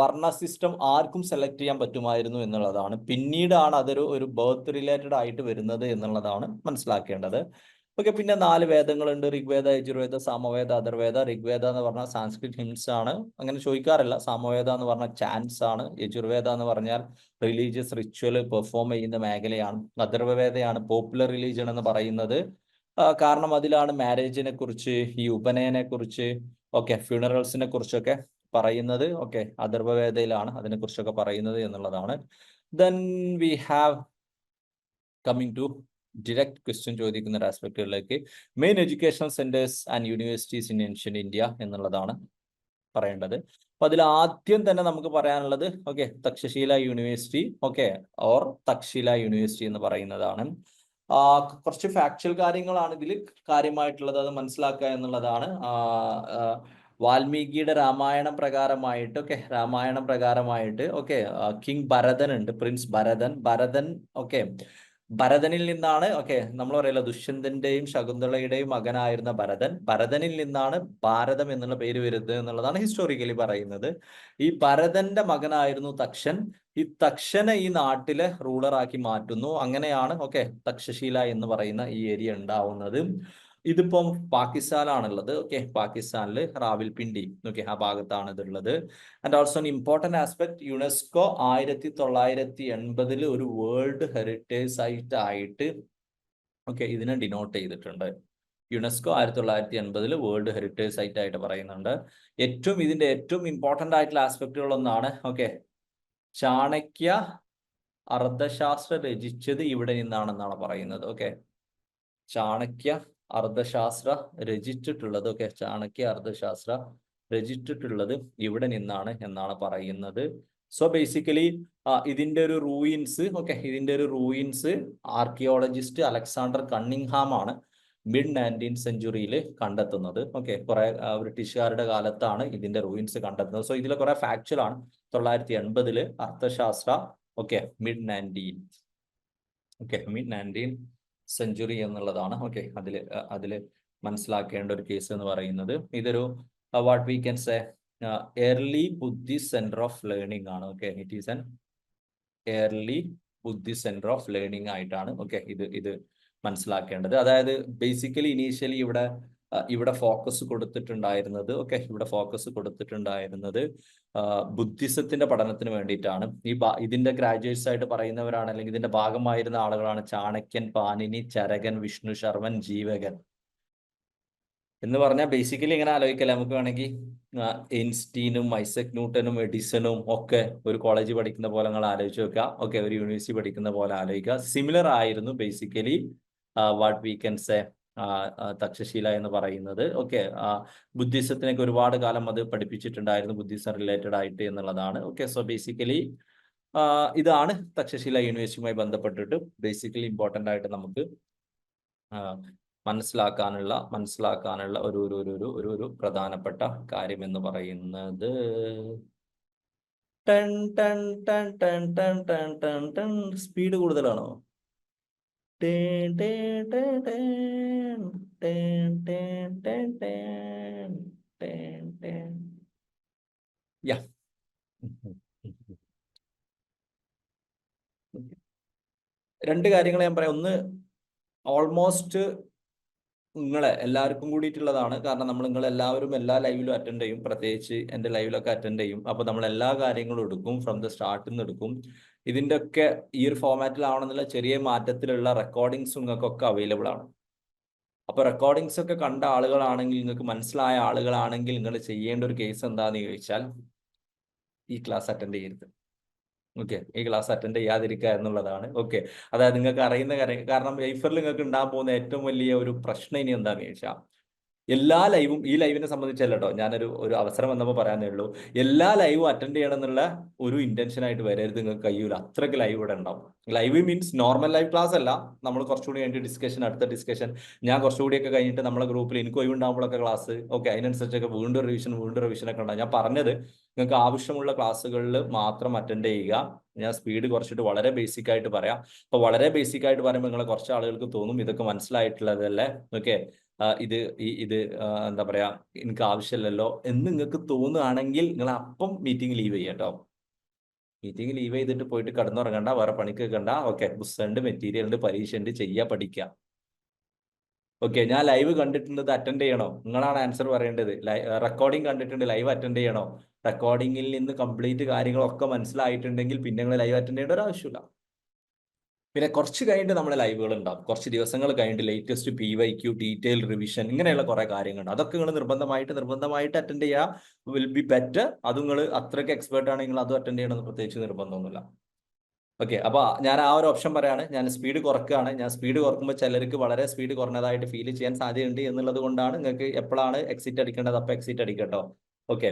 വർണ്ണ സിസ്റ്റം ആർക്കും സെലക്ട് ചെയ്യാൻ പറ്റുമായിരുന്നു എന്നുള്ളതാണ്. പിന്നീടാണ് അതൊരു ബർത്ത് റിലേറ്റഡ് ആയിട്ട് വരുന്നത് എന്നുള്ളതാണ് മനസ്സിലാക്കേണ്ടത്. പിന്നെ 4 വേദങ്ങളുണ്ട്: ഋഗ്വേദ, യജുർവേദ, സാമവേദ, അഥർവേദ. ഋഗ്വേദ എന്ന് പറഞ്ഞാൽ സാൻസ്ക്രിറ്റ് ഹിംസ് ആണ്, അങ്ങനെ ചോദിക്കാറില്ല. സാമവേദ എന്ന് പറഞ്ഞാൽ ചാൻസ് ആണ്. യജുർവേദ എന്ന് പറഞ്ഞാൽ റിലീജിയസ് റിച്വൽ പെർഫോം ചെയ്യുന്ന മേഖലയാണ്. അഥർവവേദയാണ് പോപ്പുലർ റിലീജിയൻ എന്ന് പറയുന്നത്. കാരണം അതിലാണ് മാരേജിനെ കുറിച്ച്, ഈ ഉപനയനെ കുറിച്ച്, ഫ്യൂണറൽസിനെ കുറിച്ചൊക്കെ പറയുന്നത്. അഥർവവേദയിലാണ് അതിനെക്കുറിച്ചൊക്കെ പറയുന്നത് എന്നുള്ളതാണ്. Then we have coming to direct question ചോദിക്കുന്ന ഒരു ആസ്പെക്റ്റുകളിലേക്ക് main educational centres and universities in ancient India എന്നുള്ളതാണ് പറയേണ്ടത്. അപ്പൊ അതിൽ ആദ്യം തന്നെ നമുക്ക് പറയാനുള്ളത് Takshashila university or Takshashila university എന്ന് പറയുന്നതാണ്. കുറച്ച് ഫാക്ച്വൽ കാര്യങ്ങളാണ് ഇതിൽ കാര്യമായിട്ടുള്ളത്, അത് മനസ്സിലാക്കുക എന്നുള്ളതാണ്. വാൽമീകിയുടെ രാമായണം പ്രകാരമായിട്ട് കിങ് ഭരതൻ ഉണ്ട്, പ്രിൻസ് ഭരതൻ ഭരതനിൽ നിന്നാണ് നമ്മൾ പറയല്ലോ ദുഷ്യന്തന്റെയും ശകുന്തളയുടെയും മകനായിരുന്ന ഭരതനിൽ നിന്നാണ് ഭാരതം എന്നുള്ള പേര് വരുന്നത് എന്നുള്ളതാണ് ഹിസ്റ്റോറിക്കലി പറയുന്നത്. ഈ ഭരതന്റെ മകനായിരുന്നു തക്ഷൻ. ഈ തക്ഷനെ ഈ നാട്ടിലെ റൂളറാക്കി മാറ്റുന്നു. അങ്ങനെയാണ് തക്ഷശീല എന്ന് പറയുന്ന ഈ ഏരിയ ഉണ്ടാവുന്നത്. ഇതിപ്പം പാകിസ്ഥാനാണുള്ളത്. പാകിസ്ഥാനിൽ റാവൽപിണ്ടി ആ ഭാഗത്താണ് ഇതുള്ളത്. And also important aspect, UNESCO 1980 ഒരു വേൾഡ് ഹെറിറ്റേജ് സൈറ്റ് ആയിട്ട് ഇതിനെ ഡിനോട്ട് ചെയ്തിട്ടുണ്ട്. യുനെസ്കോ 1980 വേൾഡ് ഹെറിറ്റേജ് സൈറ്റ് ആയിട്ട് പറയുന്നുണ്ട്. ഇതിന്റെ ഏറ്റവും ഇമ്പോർട്ടന്റ് ആയിട്ടുള്ള ആസ്പെക്റ്റുകൾ ഒന്നാണ് ചാണക്യ അർത്ഥശാസ്ത്ര രചിച്ചത് ഇവിടെ നിന്നാണെന്നാണ് പറയുന്നത്. ഓക്കെ, ചാണക്യ അർത്ഥശാസ്ത്ര രചിച്ചിട്ടുള്ളത്, ഓക്കെ, ചാണക്യ അർത്ഥശാസ്ത്ര രചിച്ചിട്ടുള്ളത് ഇവിടെ നിന്നാണ് എന്നാണ് പറയുന്നത്. സോ ബേസിക്കലി ഇതിന്റെ ഒരു റൂയിൻസ്, ഓക്കെ, ഇതിന്റെ ഒരു റൂയിൻസ് ആർക്കിയോളജിസ്റ്റ് അലക്സാണ്ടർ കണ്ണിങ്ഹാം ആണ് മിഡ് 19th സെഞ്ചുറിയിൽ കണ്ടെത്തുന്നത്. ഓക്കെ, കുറെ ബ്രിട്ടീഷുകാരുടെ കാലത്താണ് ഇതിന്റെ റൂയിൻസ് കണ്ടെത്തുന്നത്. സോ ഇതിലെ കുറെ ഫാക്ച്വൽ ആണ്. 980 Arthashastra, okay, mid 19th century എന്നുള്ളതാണ്. ഓക്കെ, അതില് മനസ്സിലാക്കേണ്ട ഒരു കേസ് എന്ന് പറയുന്നത് ഇതൊരു what we can say early Buddhist center of learning ആണ്. Okay, it is an early Buddhist center of learning ആയിട്ടാണ്, ഓക്കെ, ഇത് മനസ്സിലാക്കേണ്ടത്. അതായത് ബേസിക്കലി ഇനീഷ്യലി ഇവിടെ ഫോക്കസ് കൊടുത്തിട്ടുണ്ടായിരുന്നത്, ഓക്കെ, ഇവിടെ ഫോക്കസ് കൊടുത്തിട്ടുണ്ടായിരുന്നത് ബുദ്ധിസത്തിന്റെ പഠനത്തിന് വേണ്ടിയിട്ടാണ്. ഇതിന്റെ ഗ്രാജുവേറ്റ്സ് ആയിട്ട് പറയുന്നവരാണ്, അല്ലെങ്കിൽ ഇതിന്റെ ഭാഗമായിരുന്ന ആളുകളാണ് ചാണക്യൻ, പാനിനി, ചരകൻ, വിഷ്ണു ശർമ്മൻ, ജീവകൻ എന്ന് പറഞ്ഞാൽ ബേസിക്കലി ഇങ്ങനെ ആലോചിക്കല്ലേ, നമുക്ക് വേണമെങ്കിൽ ഐൻസ്റ്റീനും ഐസക് ന്യൂട്ടനും എഡിസണും ഒക്കെ ഒരു കോളേജ് പഠിക്കുന്ന പോലെ നിങ്ങൾ ആലോചിച്ച് വെക്കുക. ഓക്കെ, ഒരു യൂണിവേഴ്സിറ്റി പഠിക്കുന്ന പോലെ ആലോചിക്കുക. സിമിലർ ആയിരുന്നു basically what we can say Takshashila എന്ന് പറയുന്നത്. ഓക്കെ, ബുദ്ധിസത്തിനൊക്കെ ഒരുപാട് കാലം അത് പഠിപ്പിച്ചിട്ടുണ്ടായിരുന്നു, ബുദ്ധിസം റിലേറ്റഡ് ആയിട്ട് എന്നുള്ളതാണ്. ഓക്കെ, സോ ബേസിക്കലി ഇതാണ് തക്ഷശീല യൂണിവേഴ്സിറ്റിയുമായി ബന്ധപ്പെട്ടിട്ട് ബേസിക്കലി ഇമ്പോർട്ടൻ്റ് ആയിട്ട് നമുക്ക് മനസ്സിലാക്കാനുള്ള ഒരു പ്രധാനപ്പെട്ട കാര്യം എന്ന് പറയുന്നത് സ്പീഡ് കൂടുതലാണോ? രണ്ട് കാര്യങ്ങൾ ഞാൻ പറയാം. ഒന്ന്, ഓൾമോസ്റ്റ് നിങ്ങളെ എല്ലാവർക്കും കൂടിയിട്ടുള്ളതാണ്. കാരണം നിങ്ങൾ എല്ലാവരും എല്ലാ ലൈവിലും അറ്റൻഡ് ചെയ്യും, പ്രത്യേകിച്ച് എൻ്റെ ലൈവിലൊക്കെ അറ്റൻഡ് ചെയ്യും. അപ്പോൾ നമ്മൾ എല്ലാ കാര്യങ്ങളും എടുക്കും, ഫ്രം ദ സ്റ്റാർട്ടിൽ നിന്ന് എടുക്കും. ഇതിൻ്റെ ഒക്കെ ഈ ഒരു ഫോമാറ്റിലാവണമെന്നുള്ള ചെറിയ മാറ്റത്തിലുള്ള റെക്കോർഡിങ്സ് നിങ്ങൾക്കൊക്കെ അവൈലബിൾ ആണ്. അപ്പോൾ റെക്കോർഡിങ്സ് ഒക്കെ കണ്ട ആളുകളാണെങ്കിൽ, നിങ്ങൾക്ക് മനസ്സിലായ ആളുകളാണെങ്കിൽ, നിങ്ങൾ ചെയ്യേണ്ട ഒരു കേസ് എന്താണെന്ന് ചോദിച്ചാൽ ഈ ക്ലാസ് അറ്റൻഡ് ചെയ്യരുത്. ഓക്കെ, ഈ ക്ലാസ് അറ്റൻഡ് ചെയ്യാതിരിക്കുക എന്നുള്ളതാണ്. ഓക്കെ, അതായത് നിങ്ങൾക്ക് അറിയുന്ന കാര്യം, കാരണം വൈഫറിൽ നിങ്ങൾക്ക് ഉണ്ടാകാൻ പോകുന്ന ഏറ്റവും വലിയ ഒരു പ്രശ്നം ഇനി എന്താണെന്ന് ചോദിച്ചാൽ, എല്ലാ ലൈവും, ഈ ലൈവിനെ സംബന്ധിച്ചല്ല കേട്ടോ, ഞാനൊരു അവസരം വന്നപ്പോൾ പറയാനേ ഉള്ളൂ, എല്ലാ ലൈവും അറ്റൻഡ് ചെയ്യണം എന്നുള്ള ഒരു ഇന്റൻഷൻ ആയിട്ട് വരരുത്. നിങ്ങൾക്ക് കഴിയൂല, അത്രയ്ക്ക് ലൈവ് ഇവിടെ ഉണ്ടാവും. Live means normal live class അല്ല, നമ്മൾ കുറച്ചുകൂടി കഴിഞ്ഞിട്ട് ഡിസ്കഷൻ, അടുത്ത ഡിസ്കഷൻ, ഞാൻ കുറച്ചുകൂടിയൊക്കെ കഴിഞ്ഞിട്ട് നമ്മളെ ഗ്രൂപ്പിൽ എനിക്ക് ഒഴിവുണ്ടാകുമ്പോഴൊക്കെ ക്ലാസ്, ഓക്കെ, അതിനനുസരിച്ചൊക്കെ വീണ്ടും റിവിഷൻ ഒക്കെ ഉണ്ടാകും. ഞാൻ പറഞ്ഞത് നിങ്ങൾക്ക് ആവശ്യമുള്ള ക്ലാസ്സുകളിൽ മാത്രം അറ്റൻഡ് ചെയ്യുക. ഞാൻ സ്പീഡ് കുറച്ചിട്ട് വളരെ ബേസിക് ആയിട്ട് പറയാം. അപ്പോൾ വളരെ ബേസിക് ആയിട്ട് പറയുമ്പോൾ നിങ്ങളെ കുറച്ച് ആളുകൾക്ക് തോന്നും ഇതൊക്കെ മനസ്സിലായിട്ടുള്ളതല്ലേ, ഓക്കെ, ഇത് എന്താ പറയാ, എനിക്ക് ആവശ്യമില്ലല്ലോ എന്ന് നിങ്ങൾക്ക് തോന്നുകയാണെങ്കിൽ നിങ്ങൾ അപ്പം മീറ്റിംഗ് ലീവ് ചെയ്യാം കേട്ടോ. മീറ്റിംഗ് ലീവ് ചെയ്തിട്ട് പോയിട്ട് കിടന്നുറങ്ങണ്ട, വേറെ പണിക്ക് വെക്കണ്ട. ഓക്കെ, പുസ്തകമുണ്ട്, മെറ്റീരിയൽ ഉണ്ട്, പരീക്ഷ ഉണ്ട്, പഠിക്കുക. ഓക്കെ, ഞാൻ ലൈവ് കണ്ടിട്ടുണ്ട്, അറ്റൻഡ് ചെയ്യണോ? നിങ്ങളാണ് ആൻസർ പറയേണ്ടത്. റെക്കോർഡിംഗ് കണ്ടിട്ടുണ്ട്, ലൈവ് അറ്റൻഡ് ചെയ്യണോ? റെക്കോർഡിങ്ങിൽ നിന്ന് കംപ്ലീറ്റ് കാര്യങ്ങളൊക്കെ മനസ്സിലായിട്ടുണ്ടെങ്കിൽ പിന്നെ നിങ്ങൾ ലൈവ് അറ്റൻഡ് ചെയ്യേണ്ട ഒരു ആവശ്യമില്ല. പിന്നെ കുറച്ച് കഴിഞ്ഞിട്ട് നമ്മുടെ ലൈവുകൾ ഉണ്ടാവും, കുറച്ച് ദിവസങ്ങൾ കഴിഞ്ഞിട്ട് ലേറ്റസ്റ്റ് PYQ, ഡീറ്റെയിൽ റിവിഷൻ, ഇങ്ങനെയുള്ള കുറെ കാര്യങ്ങളുണ്ട്. അതൊക്കെ നിങ്ങൾ നിർബന്ധമായിട്ട് അറ്റൻഡ് ചെയ്യുക, വിൽ ബി ബെറ്റർ. അത് നിങ്ങൾ അത്രയ്ക്ക് എക്സ്പേർട്ട് ആണെങ്കിൽ നിങ്ങൾ അതും അറ്റൻഡ് ചെയ്യണമെന്ന് പ്രത്യേകിച്ച് നിർബന്ധമൊന്നുമില്ല. ഓക്കെ, അപ്പോൾ ഞാൻ ആ ഒരു ഓപ്ഷൻ പറയാണ്, ഞാൻ സ്പീഡ് കുറക്കുകയാണ്. ഞാൻ സ്പീഡ് കുറക്കുമ്പോൾ ചിലർക്ക് വളരെ സ്പീഡ് കുറഞ്ഞതായിട്ട് ഫീൽ ചെയ്യാൻ സാധ്യതയുണ്ട് എന്നുള്ളത് കൊണ്ടാണ്. നിങ്ങൾക്ക് എപ്പോഴാണ് എക്സിറ്റ് അടിക്കേണ്ടത് അപ്പോൾ എക്സിറ്റ് അടിക്കട്ടോ. ഓക്കെ,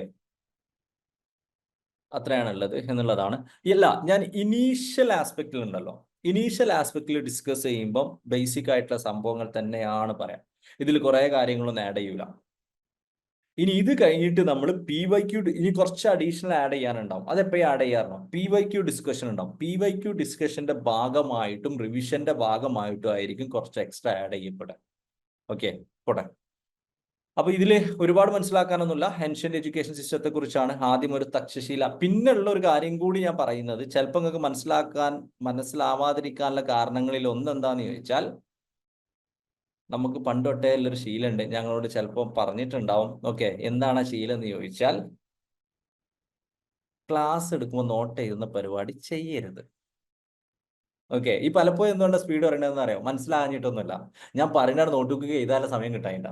അത്രയാണുള്ളത് എന്നുള്ളതാണ്. ഇല്ല, ഞാൻ ഇനീഷ്യൽ ആസ്പെക്റ്റിൽ ഡിസ്കസ് ചെയ്യുമ്പോൾ ബേസിക് ആയിട്ടുള്ള സംഭവങ്ങൾ തന്നെയാണ് പറയാം. ഇതിൽ കുറെ കാര്യങ്ങളൊന്നും ആഡ് ചെയ്യൂല. ഇനി ഇത് കഴിഞ്ഞിട്ട് നമ്മൾ PYQ, ഇനി കുറച്ച് അഡീഷണൽ ആഡ് ചെയ്യാനുണ്ടാവും. അതെപ്പോഴും ആഡ് ചെയ്യാറുണ്ടോ? PYQ ഡിസ്കഷൻ ഉണ്ടാവും. PYQ ഡിസ്കഷന്റെ ഭാഗമായിട്ടും റിവിഷന്റെ ഭാഗമായിട്ടും ആയിരിക്കും കുറച്ച് എക്സ്ട്രാ ആഡ് ചെയ്യപ്പെടുക. ഓക്കെ, പോട്ടെ. അപ്പൊ ഇതില് ഒരുപാട് മനസ്സിലാക്കാനൊന്നുമില്ല. ഏൻഷ്യന്റ് എഡ്യൂക്കേഷൻ സിസ്റ്റത്തെ കുറിച്ചാണ് ആദ്യം ഒരു തക്ഷശീല. പിന്നെയുള്ള ഒരു കാര്യം കൂടി ഞാൻ പറയുന്നത്, ചിലപ്പോൾ നിങ്ങൾക്ക് മനസ്സിലാവാതിരിക്കാനുള്ള കാരണങ്ങളിൽ ഒന്ന് എന്താന്ന് ചോദിച്ചാൽ, നമുക്ക് പണ്ട് തൊട്ടേ ഉള്ളൊരു ശീലമുണ്ട്, ഞങ്ങളോട് ചിലപ്പോൾ പറഞ്ഞിട്ടുണ്ടാവും. ഓക്കെ, എന്താണ് ആ ശീലം എന്ന് ചോദിച്ചാൽ, ക്ലാസ് എടുക്കുമ്പോൾ നോട്ട് എഴുതുന്ന പരിപാടി ചെയ്യരുത്. ഓക്കെ, ഈ പലപ്പോഴും എന്തുകൊണ്ട് സ്പീഡ് പറയണതെന്ന് അറിയാം, മനസ്സിലാഞ്ഞിട്ടൊന്നുമില്ല. ഞാൻ പറയുന്നത് നോട്ട് ബുക്ക് എഴുതാനുള്ള സമയം കിട്ടാനില്ല.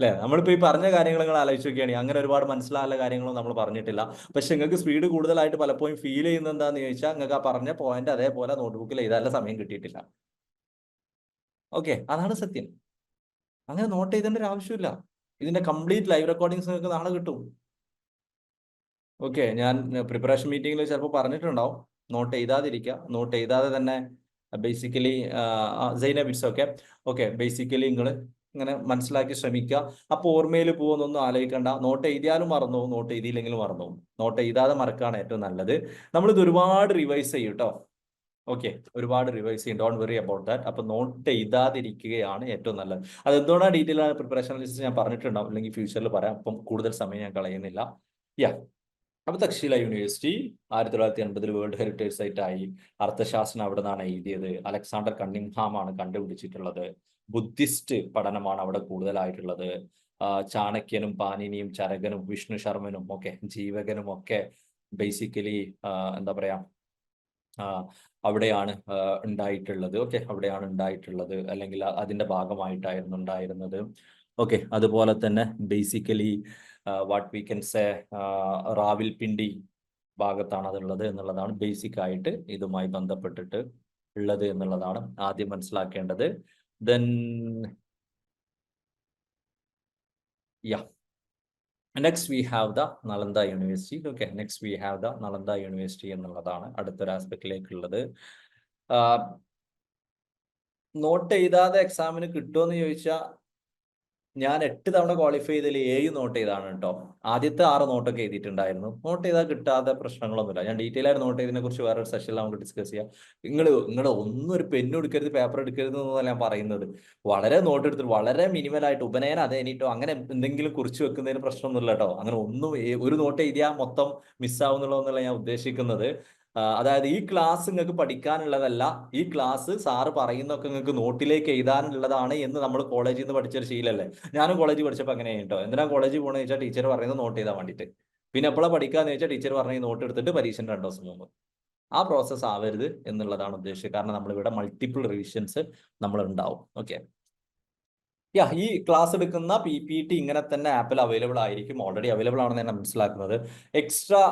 അല്ലെ? നമ്മളിപ്പോ ഈ പറഞ്ഞ കാര്യങ്ങൾ നിങ്ങൾ ആലോചിച്ച് നോക്കുകയാണെങ്കിൽ അങ്ങനെ ഒരുപാട് മനസ്സിലാകാനുള്ള കാര്യങ്ങളൊന്നും നമ്മൾ പറഞ്ഞിട്ടില്ല. പക്ഷെ നിങ്ങൾക്ക് സ്പീഡ് കൂടുതലായിട്ട് പലപ്പോഴും ഫീൽ ചെയ്യുന്നത് എന്താണെന്ന് ചോദിച്ചാൽ നിങ്ങൾക്ക് ആ പറഞ്ഞ പോയിന്റ് അതേപോലെ നോട്ട്ബുക്കിൽ എഴുതാനുള്ള സമയം കിട്ടിയിട്ടില്ല. ഓക്കെ, അതാണ് സത്യം. അങ്ങനെ നോട്ട് എഴുതേണ്ട ഒരു ആവശ്യമില്ല. ഇതിന്റെ കംപ്ലീറ്റ് ലൈവ് റെക്കോർഡിങ്സ് നിങ്ങൾക്ക് നാളെ കിട്ടും. ഓക്കെ, ഞാൻ പ്രിപ്പറേഷൻ മീറ്റിംഗിൽ ചിലപ്പോൾ പറഞ്ഞിട്ടുണ്ടാവും നോട്ട് എഴുതാതിരിക്കുക. നോട്ട് എഴുതാതെ തന്നെ basically Zainab it's okay. Okay, basically നിങ്ങൾ ഇങ്ങനെ മനസ്സിലാക്കി ശ്രമിക്കുക. അപ്പോൾ ഓർമ്മയിൽ പോകുന്നൊന്നും ആലോചിക്കണ്ട. നോട്ട് എഴുതിയാലും മറന്നു പോകും, നോട്ട് എഴുതിയില്ലെങ്കിലും മറന്നു പോകും. നോട്ട് എഴുതാതെ മറക്കാണ് ഏറ്റവും നല്ലത്. നമ്മളിത് ഒരുപാട് റിവൈസ് ചെയ്യും കേട്ടോ. ഓക്കെ, ഒരുപാട് റിവൈസ് ചെയ്യും. Don't worry about that. അപ്പൊ നോട്ട് എഴുതാതിരിക്കുകയാണ് ഏറ്റവും നല്ലത്. അത് എന്തുകൊണ്ടാണ് ഡീറ്റെയിൽ ആണ് പ്രിപ്പറേഷൻ ലിസ്റ്റ് ഞാൻ പറഞ്ഞിട്ടുണ്ടാവും, അല്ലെങ്കിൽ ഫ്യൂച്ചറിൽ പറയാം. അപ്പം കൂടുതൽ സമയം ഞാൻ കളയുന്നില്ല. യാ, അപ്പൊ Takshashila university 1980 world heritage site ആയി. അർത്ഥശാസ്ത്രം അവിടെ നിന്നാണ് എഴുതിയത്. അലക്സാണ്ടർ കണ്ണിംഗ്ഹാം ആണ് കണ്ടുപിടിച്ചിട്ടുള്ളത്. ബുദ്ധിസ്റ്റ് പഠനമാണ് അവിടെ കൂടുതലായിട്ടുള്ളത്. ചാണക്യനും പാനിനിയും ചരകനും വിഷ്ണു ശർമ്മനും ഒക്കെ ജീവകനും ഒക്കെ ബേസിക്കലി എന്താ പറയാ അവിടെയാണ് ഉണ്ടായിട്ടുള്ളത്. ഓക്കെ, അവിടെയാണ് ഉണ്ടായിട്ടുള്ളത്, അല്ലെങ്കിൽ അതിന്റെ ഭാഗമായിട്ടായിരുന്നു ഉണ്ടായിരുന്നത്. ഓക്കെ, അതുപോലെ തന്നെ basically what we can say Rawalpindi ഭാഗത്താണ് അതുള്ളത് എന്നുള്ളതാണ് ബേസിക് ആയിട്ട് ഇതുമായി ബന്ധപ്പെട്ടിട്ട് ഉള്ളത് എന്നുള്ളതാണ് ആദ്യം മനസ്സിലാക്കേണ്ടത്. Then yeah, next we have the Nalanda university. Okay, next we have the Nalanda university എന്നുള്ളതാണ് അടുത്തൊരു ആസ്പെക്റ്റിലേക്കുള്ളത്. നോട്ട് എഴുതാതെ എക്സാമിന് കിട്ടുമെന്ന് ചോദിച്ചാൽ ഞാൻ 8 തവണ ക്വാളിഫൈ ചെയ്തതിൽ 7 നോട്ട് ചെയ്താണ് കേട്ടോ. ആദ്യത്തെ 6 നോട്ടൊക്കെ എഴുതിയിട്ടുണ്ടായിരുന്നു. നോട്ട് ചെയ്താൽ കിട്ടാതെ പ്രശ്നങ്ങളൊന്നുമില്ല. ഞാൻ ഡീറ്റെയിൽ ആയിട്ട് നോട്ട് ചെയ്തതിനെ കുറിച്ച് വേറൊരു സെഷനിൽ നമുക്ക് ഡിസ്കസ് ചെയ്യാം. നിങ്ങൾ ഒന്നും ഒരു പെന്നും എടുക്കരുത്, പേപ്പർ എടുക്കരുത് എന്നല്ല ഞാൻ പറയുന്നത്. വളരെ നോട്ട് എടുത്തിട്ട് വളരെ മിനിമലായിട്ട് ഉപനയനം അതെ എനിട്ടോ അങ്ങനെ എന്തെങ്കിലും കുറിച്ച് വെക്കുന്നതിന് പ്രശ്നമൊന്നുമില്ല കേട്ടോ. അങ്ങനെ ഒന്നും ഒരു നോട്ട് എഴുതിയാൽ മൊത്തം മിസ്സാവുന്നുള്ളതെന്നല്ല ഞാൻ ഉദ്ദേശിക്കുന്നത്. അതായത് ഈ ക്ലാസ് നിങ്ങൾക്ക് പഠിക്കാനുള്ളതല്ല, ഈ ക്ലാസ് സാറ് പറയുന്നൊക്കെ നിങ്ങൾക്ക് നോട്ടിലേക്ക് എഴുതാനുള്ളതാണ് എന്ന് നമ്മൾ കോളേജിൽ നിന്ന് പഠിച്ചൊരു ശീലമല്ലേ. ഞാനും കോളേജിൽ പഠിച്ചപ്പോൾ അങ്ങനെ കേട്ടോ. എന്തിനാ കോളേജിൽ പോകണമെന്ന് ചോദിച്ചാൽ ടീച്ചർ പറയുന്നത് നോട്ട് ചെയ്താൽ വേണ്ടിയിട്ട്. പിന്നെ എപ്പോഴാണ് പഠിക്കാന്ന് ചോദിച്ചാൽ ടീച്ചർ പറഞ്ഞ നോട്ട് എടുത്തിട്ട് പരീക്ഷൻ്റെ 2 ദിവസം മുമ്പ്. ആ പ്രോസസ്സ് ആവരുത് എന്നുള്ളതാണ് ഉദ്ദേശിച്ചത്. കാരണം നമ്മളിവിടെ മൾട്ടിപ്പിൾ റിവിഷൻസ് നമ്മൾ ഉണ്ടാവും. ഓക്കെ, യാ, ഈ ക്ലാസ് എടുക്കുന്ന PPT ഇങ്ങനെ തന്നെ ആപ്പിൽ അവൈലബിൾ ആയിരിക്കും. ഓൾറെഡി അവൈലബിൾ ആണെന്ന് ഞാൻ മനസ്സിലാക്കുന്നത്. എക്സ്ട്രാ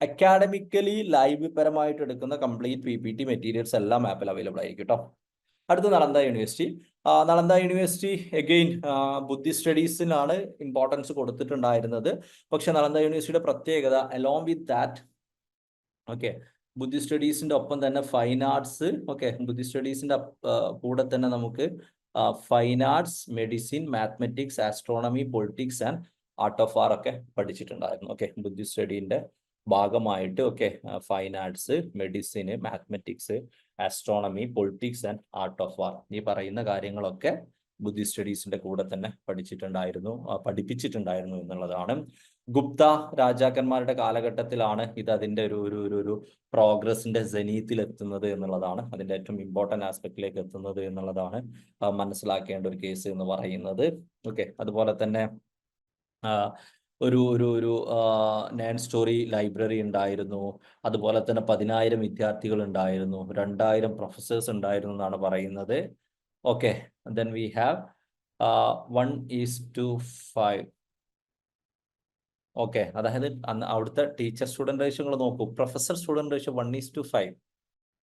അക്കാഡമിക്കലി ലൈവ് പരമായിട്ട് എടുക്കുന്ന കംപ്ലീറ്റ് PPT മെറ്റീരിയൽസ് എല്ലാം ആപ്പിൽ അവൈലബിൾ ആയിരിക്കും കേട്ടോ. അടുത്ത Nalanda university. Nalanda university again Buddhist സ്റ്റഡീസിനാണ് ഇമ്പോർട്ടൻസ് കൊടുത്തിട്ടുണ്ടായിരുന്നത്. പക്ഷെ നളന്ദ യൂണിവേഴ്സിറ്റിയുടെ പ്രത്യേകത along with that, okay, Buddhist സ്റ്റഡീസിന്റെ ഒപ്പം തന്നെ ഫൈൻ ആർട്സ്, ഓക്കെ, ബുദ്ധിസ്റ്റ് സ്റ്റഡീസിന്റെ കൂടെ തന്നെ നമുക്ക് fine arts, medicine, mathematics, astronomy, politics and art of war ഒക്കെ പഠിച്ചിട്ടുണ്ടായിരുന്നു. ഓക്കെ, ബുദ്ധിസ്റ്റ് സ്റ്റഡീന്റെ ഭാഗമായിട്ട് okay fine arts, medicine, mathematics, astronomy, politics and art of war ഈ പറയുന്ന കാര്യങ്ങളൊക്കെ ബുദ്ധിസ്റ്റ് സ്റ്റഡീസിന്റെ കൂടെ തന്നെ പഠിപ്പിച്ചിട്ടുണ്ടായിരുന്നു എന്നുള്ളതാണ്. ഗുപ്ത രാജാക്കന്മാരുടെ കാലഘട്ടത്തിലാണ് ഇത് അതിന്റെ ഒരു പ്രോഗ്രസിന്റെ ജനീത്തിൽ എത്തുന്നത് എന്നുള്ളതാണ്, അതിന്റെ ഏറ്റവും ഇമ്പോർട്ടന്റ് ആസ്പെക്റ്റിലേക്ക് എത്തുന്നത് എന്നുള്ളതാണ് മനസ്സിലാക്കേണ്ട ഒരു കേസ് എന്ന് പറയുന്നത്. ഓക്കെ, അതുപോലെ തന്നെ ഒരു നാൻ സ്റ്റോറി ലൈബ്രറി ഉണ്ടായിരുന്നു. അതുപോലെ തന്നെ 10,000 വിദ്യാർത്ഥികൾ ഉണ്ടായിരുന്നു, 2,000 പ്രൊഫസേഴ്സ് ഉണ്ടായിരുന്നു എന്നാണ് പറയുന്നത്. Okay, then we have 1:5. Okay, അതായത് അവിടുത്തെ ടീച്ചർ സ്റ്റുഡന്റ് റേഷ്യോ നിങ്ങൾ നോക്കൂ, പ്രൊഫസർ സ്റ്റുഡന്റ് റേഷ്യോ 1:5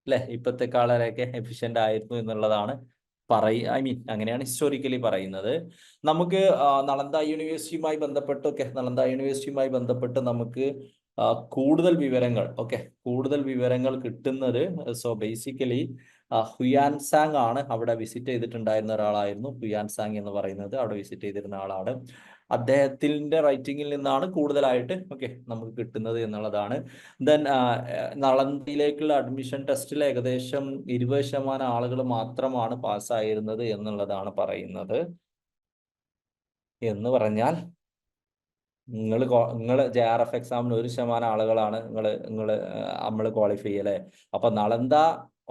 അല്ലെ. ഇപ്പോഴത്തെക്കാളൊക്കെ എഫിഷ്യന്റ് ആയിരുന്നു എന്നുള്ളതാണ് അങ്ങനെയാണ് ഹിസ്റ്റോറിക്കലി പറയുന്നത്. നമുക്ക് നളന്ദ യൂണിവേഴ്സിറ്റിയുമായി ബന്ധപ്പെട്ട് നമുക്ക് കൂടുതൽ വിവരങ്ങൾ കിട്ടുന്നത്. സോ ബേസിക്കലി ഹുയാൻസാങ് ആണ് അവിടെ വിസിറ്റ് ചെയ്തിട്ടുണ്ടായിരുന്ന ഒരാളായിരുന്നു. ഹുയാൻസാങ് എന്ന് പറയുന്നത് അവിടെ വിസിറ്റ് ചെയ്തിരുന്ന ആളാണ്. അദ്ദേഹത്തിന്റെ റൈറ്റിംഗിൽ നിന്നാണ് കൂടുതലായിട്ട് നമുക്ക് കിട്ടുന്നത് എന്നുള്ളതാണ്. ദെൻ നളന്ദയിലേക്കുള്ള അഡ്മിഷൻ ടെസ്റ്റിൽ ഏകദേശം 20% ആളുകൾ മാത്രമാണ് പാസ്സായിരുന്നത് എന്നുള്ളതാണ് എന്ന് പറഞ്ഞാൽ നിങ്ങൾ JRF എക്സാമിന് 1% ആളുകളാണ് നമ്മൾ ക്വാളിഫൈ ചെയ്യല്ലേ. അപ്പൊ Nalanda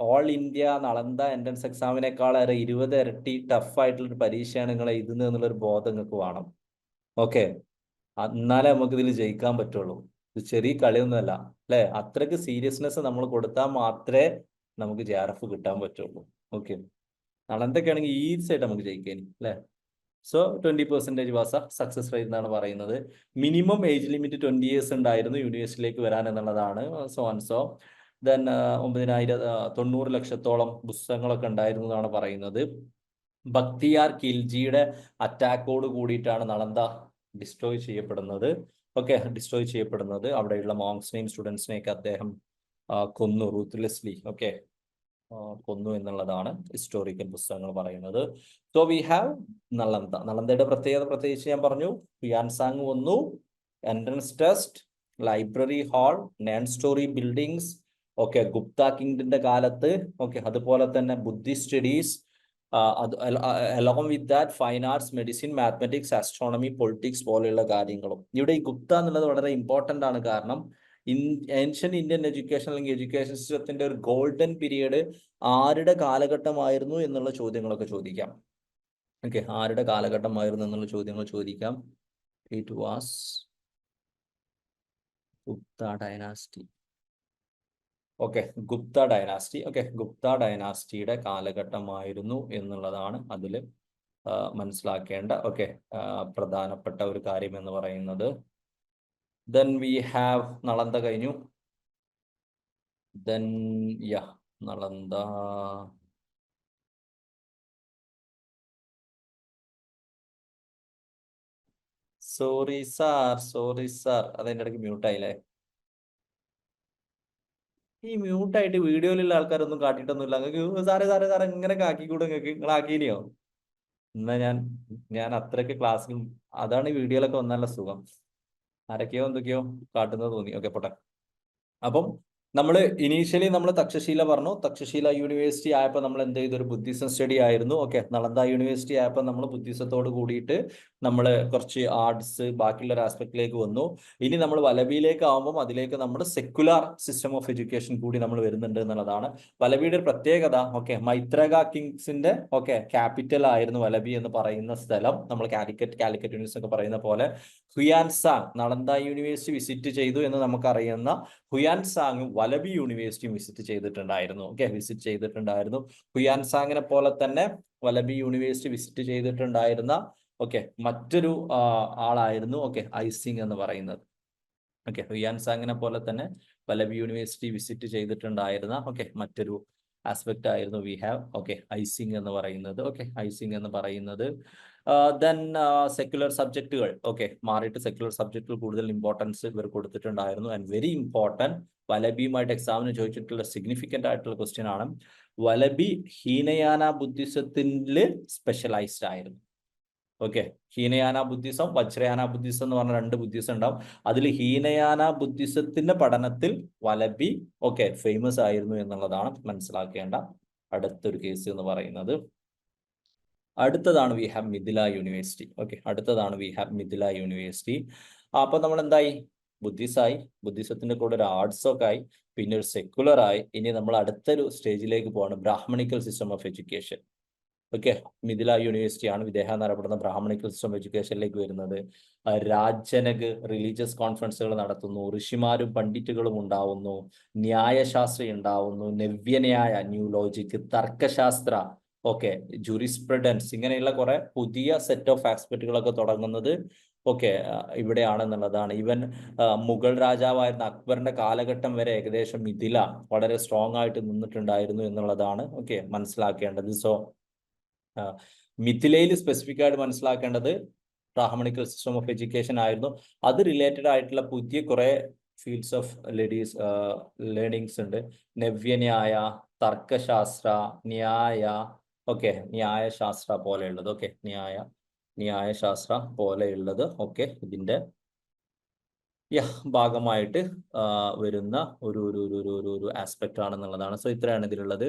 all India Nalanda entrance എക്സാമിനേക്കാളേറെ 20 ഇരട്ടി ടഫ് ആയിട്ടുള്ളൊരു പരീക്ഷയാണ് നിങ്ങൾ എഴുതുന്നത് എന്നുള്ളൊരു ബോധം നിങ്ങൾക്ക് വേണം. ഓക്കെ, എന്നാലേ നമുക്ക് ഇതിൽ ജയിക്കാൻ പറ്റുള്ളൂ. ഇത് ചെറിയ കളിയൊന്നുമല്ല അല്ലെ. അത്രയ്ക്ക് സീരിയസ്നെസ് നമ്മൾ കൊടുത്താൽ മാത്രമേ നമുക്ക് JRF കിട്ടാൻ പറ്റുള്ളൂ. ഓക്കെ, നളന്ദൊക്കെ ആണെങ്കിൽ ഈസി ആയിട്ട് നമുക്ക് ജയിക്കാൻ അല്ലെ. So 20% was A success rate എന്നാണ് പറയുന്നത്. മിനിമം ഏജ് ലിമിറ്റ് 20 ഇയേഴ്സ് ഉണ്ടായിരുന്നു യൂണിവേഴ്സിറ്റിയിലേക്ക് വരാൻ എന്നുള്ളതാണ്. സോ ദെൻ 90 ലക്ഷത്തോളം പുസ്തകങ്ങളൊക്കെ ഉണ്ടായിരുന്നു എന്നാണ് പറയുന്നത്. ബക്തിയാർ ഖിൽജിയുടെ അറ്റാക്കോട് കൂടിയിട്ടാണ് നളന്ദ ഡിസ്ട്രോയ് ചെയ്യപ്പെടുന്നത്. ഡിസ്ട്രോയ് ചെയ്യപ്പെടുന്നത്. അവിടെയുള്ള മോങ്സിനെയും സ്റ്റുഡൻസിനെയൊക്കെ അദ്ദേഹം കൊന്നു, റൂത്ത്ലെസ്ലി കൊന്നു എന്നുള്ളതാണ് ഹിസ്റ്റോറിക്കൽ പുസ്തകങ്ങൾ പറയുന്നത്. So we have Nalanda. നളന്ദയുടെ പ്രത്യേകിച്ച് ഞാൻ പറഞ്ഞു, ഹുയാൻസാങ് വന്നു, entrance test, library hall, 9 story buildings, Gupta കിങ്ഡത്തിന്റെ കാലത്ത്, അതുപോലെ തന്നെ Buddhist studies, along with that fine arts, medicine, mathematics, astronomy, politics പോലെയുള്ള കാര്യങ്ങളും. ഇവിടെ ഈ ഗുപ്ത എന്നുള്ളത് വളരെ ഇമ്പോർട്ടൻ്റ് ആണ്. കാരണം ഏൻഷ്യൻ ഇന്ത്യൻ എഡ്യൂക്കേഷൻ അല്ലെങ്കിൽ എഡ്യൂക്കേഷൻ സിസ്റ്റത്തിന്റെ ഒരു ഗോൾഡൻ പീരീഡ് ആരുടെ കാലഘട്ടമായിരുന്നു എന്നുള്ള ചോദ്യങ്ങളൊക്കെ ചോദിക്കാം. ആരുടെ കാലഘട്ടമായിരുന്നു എന്നുള്ള ചോദ്യങ്ങൾ ചോദിക്കാം. It was Gupta dynasty. Gupta dynasty. Gupta ഡൈനാസ്റ്റിയുടെ കാലഘട്ടമായിരുന്നു എന്നുള്ളതാണ് അതിൽ മനസ്സിലാക്കേണ്ട പ്രധാനപ്പെട്ട ഒരു കാര്യം എന്ന് പറയുന്നത്. Then we have നളന്ദ കഴിഞ്ഞു. Then നളന്ദ. സോറി സാർ, അതിൻ്റെ ഇടയ്ക്ക് മ്യൂട്ടായില്ലേ? ഈ മ്യൂട്ടായിട്ട് വീഡിയോയിലുള്ള ആൾക്കാരൊന്നും കാട്ടിയിട്ടൊന്നുമില്ല. നിങ്ങൾക്ക് സാറേ ഇങ്ങനെ കാക്കിക്കൂടെ? നിങ്ങൾ ആക്കിയോ? എന്നാ ഞാൻ അത്രയ്ക്ക് ക്ലാസ്സിലും അതാണ് ഈ വീഡിയോയിലൊക്കെ വന്നാലുള്ള സുഖം. ആരൊക്കെയോ എന്തൊക്കെയോ കാട്ടുന്നത് തോന്നി. പോട്ടെ. അപ്പം നമ്മൾ ഇനീഷ്യലി തക്ഷശീല പറഞ്ഞു. തക്ഷശീല യൂണിവേഴ്സിറ്റി ആയപ്പോൾ നമ്മൾ എന്ത് ചെയ്തു? ഒരു ബുദ്ധിസം സ്റ്റഡി ആയിരുന്നു. നളന്ദ യൂണിവേഴ്സിറ്റി ആയപ്പോൾ നമ്മൾ ബുദ്ധിസത്തോട് കൂടിയിട്ട് നമ്മൾ കുറച്ച് ആർട്സ് ബാക്കിയുള്ള ഒരു ആസ്പെക്റ്റിലേക്ക് വന്നു. ഇനി നമ്മൾ വലബിയിലേക്ക് ആവുമ്പോൾ അതിലേക്ക് നമ്മൾ സെക്യുലർ സിസ്റ്റം ഓഫ് എഡ്യൂക്കേഷൻ കൂടി നമ്മൾ വരുന്നുണ്ട് എന്നുള്ളതാണ്. വലബിയുടെ ഒരു പ്രത്യേകത മൈത്രക കിങ്സിന്റെ ക്യാപിറ്റൽ ആയിരുന്നു വലബി എന്ന് പറയുന്ന സ്ഥലം. നമ്മൾ കാലിക്കറ്റ് യൂണിവേഴ്സിറ്റി ഒക്കെ പറയുന്ന പോലെ ഹുയാൻസാങ് നളന്ദ യൂണിവേഴ്സിറ്റി വിസിറ്റ് ചെയ്തു എന്ന് നമുക്കറിയുന്ന ഹുയാൻസാങ് വലബി യൂണിവേഴ്സിറ്റി വിസിറ്റ് ചെയ്തിട്ടുണ്ടായിരുന്നു. ഹുയാൻസാങ്ങിനെ പോലെ തന്നെ വലബി യൂണിവേഴ്സിറ്റി വിസിറ്റ് ചെയ്തിട്ടുണ്ടായിരുന്ന മറ്റൊരു ആളായിരുന്നു ഐസിങ് എന്ന് പറയുന്നത്. ഹുയാൻസാങ്ങിനെ പോലെ തന്നെ വലബി യൂണിവേഴ്സിറ്റി വിസിറ്റ് ചെയ്തിട്ടുണ്ടായിരുന്ന മറ്റൊരു ആസ്പെക്ട് ആയിരുന്നു വി ഹാവ് ഐസിങ് എന്ന് പറയുന്നത്. ഐസിങ് എന്ന് പറയുന്നത് ദെൻ സെക്യുലർ സബ്ജക്റ്റുകൾ മാറിയിട്ട് സെക്യുലർ സബ്ജക്റ്റുകൾ കൂടുതൽ ഇമ്പോർട്ടൻസ് ഇവർ കൊടുത്തിട്ടുണ്ടായിരുന്നു. ആൻഡ് വെരി ഇമ്പോർട്ടൻറ്റ്, വലബിയുമായിട്ട് എക്സാമിന് ചോദിച്ചിട്ടുള്ള സിഗ്നിഫിക്കൻ്റ് ആയിട്ടുള്ള ക്വസ്റ്റ്യൻ ആണ്. വലബി ഹീനയാന ബുദ്ധിസത്തിൽ സ്പെഷ്യലൈസ്ഡ് ആയിരുന്നു. ഹീനയാന ബുദ്ധിസം, വജ്രയാന ബുദ്ധിസം എന്ന് പറഞ്ഞ 2 ബുദ്ധിസം ഉണ്ടാവും. അതിൽ ഹീനയാന ബുദ്ധിസത്തിന്റെ പഠനത്തിൽ വലബി ഫേമസ് ആയിരുന്നു എന്നുള്ളതാണ് മനസ്സിലാക്കേണ്ട അടുത്തൊരു കേസ് എന്ന് പറയുന്നത്. അടുത്തതാണ് V have Mithila university. Mithila university. അപ്പൊ നമ്മൾ എന്തായി? ബുദ്ധിസായി, ബുദ്ധിസത്തിന്റെ കൂടെ ഒരു ആർട്സ് ഒക്കെ ആയി, പിന്നെ ഒരു സെക്യുലർ ആയി. ഇനി നമ്മൾ അടുത്തൊരു സ്റ്റേജിലേക്ക് പോവാണ്, Brahmanical system of education. Mithila university ആണ് വിദേഹ എന്നറിയപ്പെടുന്ന ബ്രാഹ്മണിക്കൽ സിസ്റ്റം എഡ്യൂക്കേഷനിലേക്ക് വരുന്നത്. രാജനക് റിലീജിയസ് കോൺഫറൻസുകൾ നടത്തുന്നു, ഋഷിമാരും പണ്ഡിറ്റുകളും ഉണ്ടാവുന്നു, ന്യായശാസ്ത്രം ഉണ്ടാവുന്നു, നവ്യന്യായ ന്യൂ ലോജിക്, തർക്കശാസ്ത്ര ജൂറിസ്പ്രുഡൻസ്, ഇങ്ങനെയുള്ള കുറെ പുതിയ സെറ്റ് ഓഫ് ആസ്പെക്റ്റുകളൊക്കെ തുടങ്ങുന്നത് ഇവിടെയാണെന്നുള്ളതാണ്. ഈവൻ മുഗൾ രാജാവായിരുന്ന അക്ബറിന്റെ കാലഘട്ടം വരെ ഏകദേശം മിഥില വളരെ സ്ട്രോങ് ആയിട്ട് നിന്നിട്ടുണ്ടായിരുന്നു എന്നുള്ളതാണ് മനസ്സിലാക്കേണ്ടത്. സോ മിഥിലയിൽ സ്പെസിഫിക് ആയിട്ട് മനസ്സിലാക്കേണ്ടത് ബ്രാഹ്മണിക്കൽ സിസ്റ്റം ഓഫ് എഡ്യൂക്കേഷൻ ആയിരുന്നു. അത് റിലേറ്റഡ് ആയിട്ടുള്ള പുതിയ കുറെ ഫീൽഡ്സ് ഓഫ് ലേണിങ്സ് ഉണ്ട്. നവ്യന്യായ, തർക്കശാസ്ത്ര, ന്യായ ന്യായശാസ്ത്ര പോലെയുള്ളത് ന്യായശാസ്ത്ര പോലെയുള്ളത് ഇതിന്റെ ഭാഗമായിട്ട് വരുന്ന ഒരു ആസ്പെക്ട് ആണെന്നുള്ളതാണ്. സോ ഇത്രയാണ് ഇതിലുള്ളത്.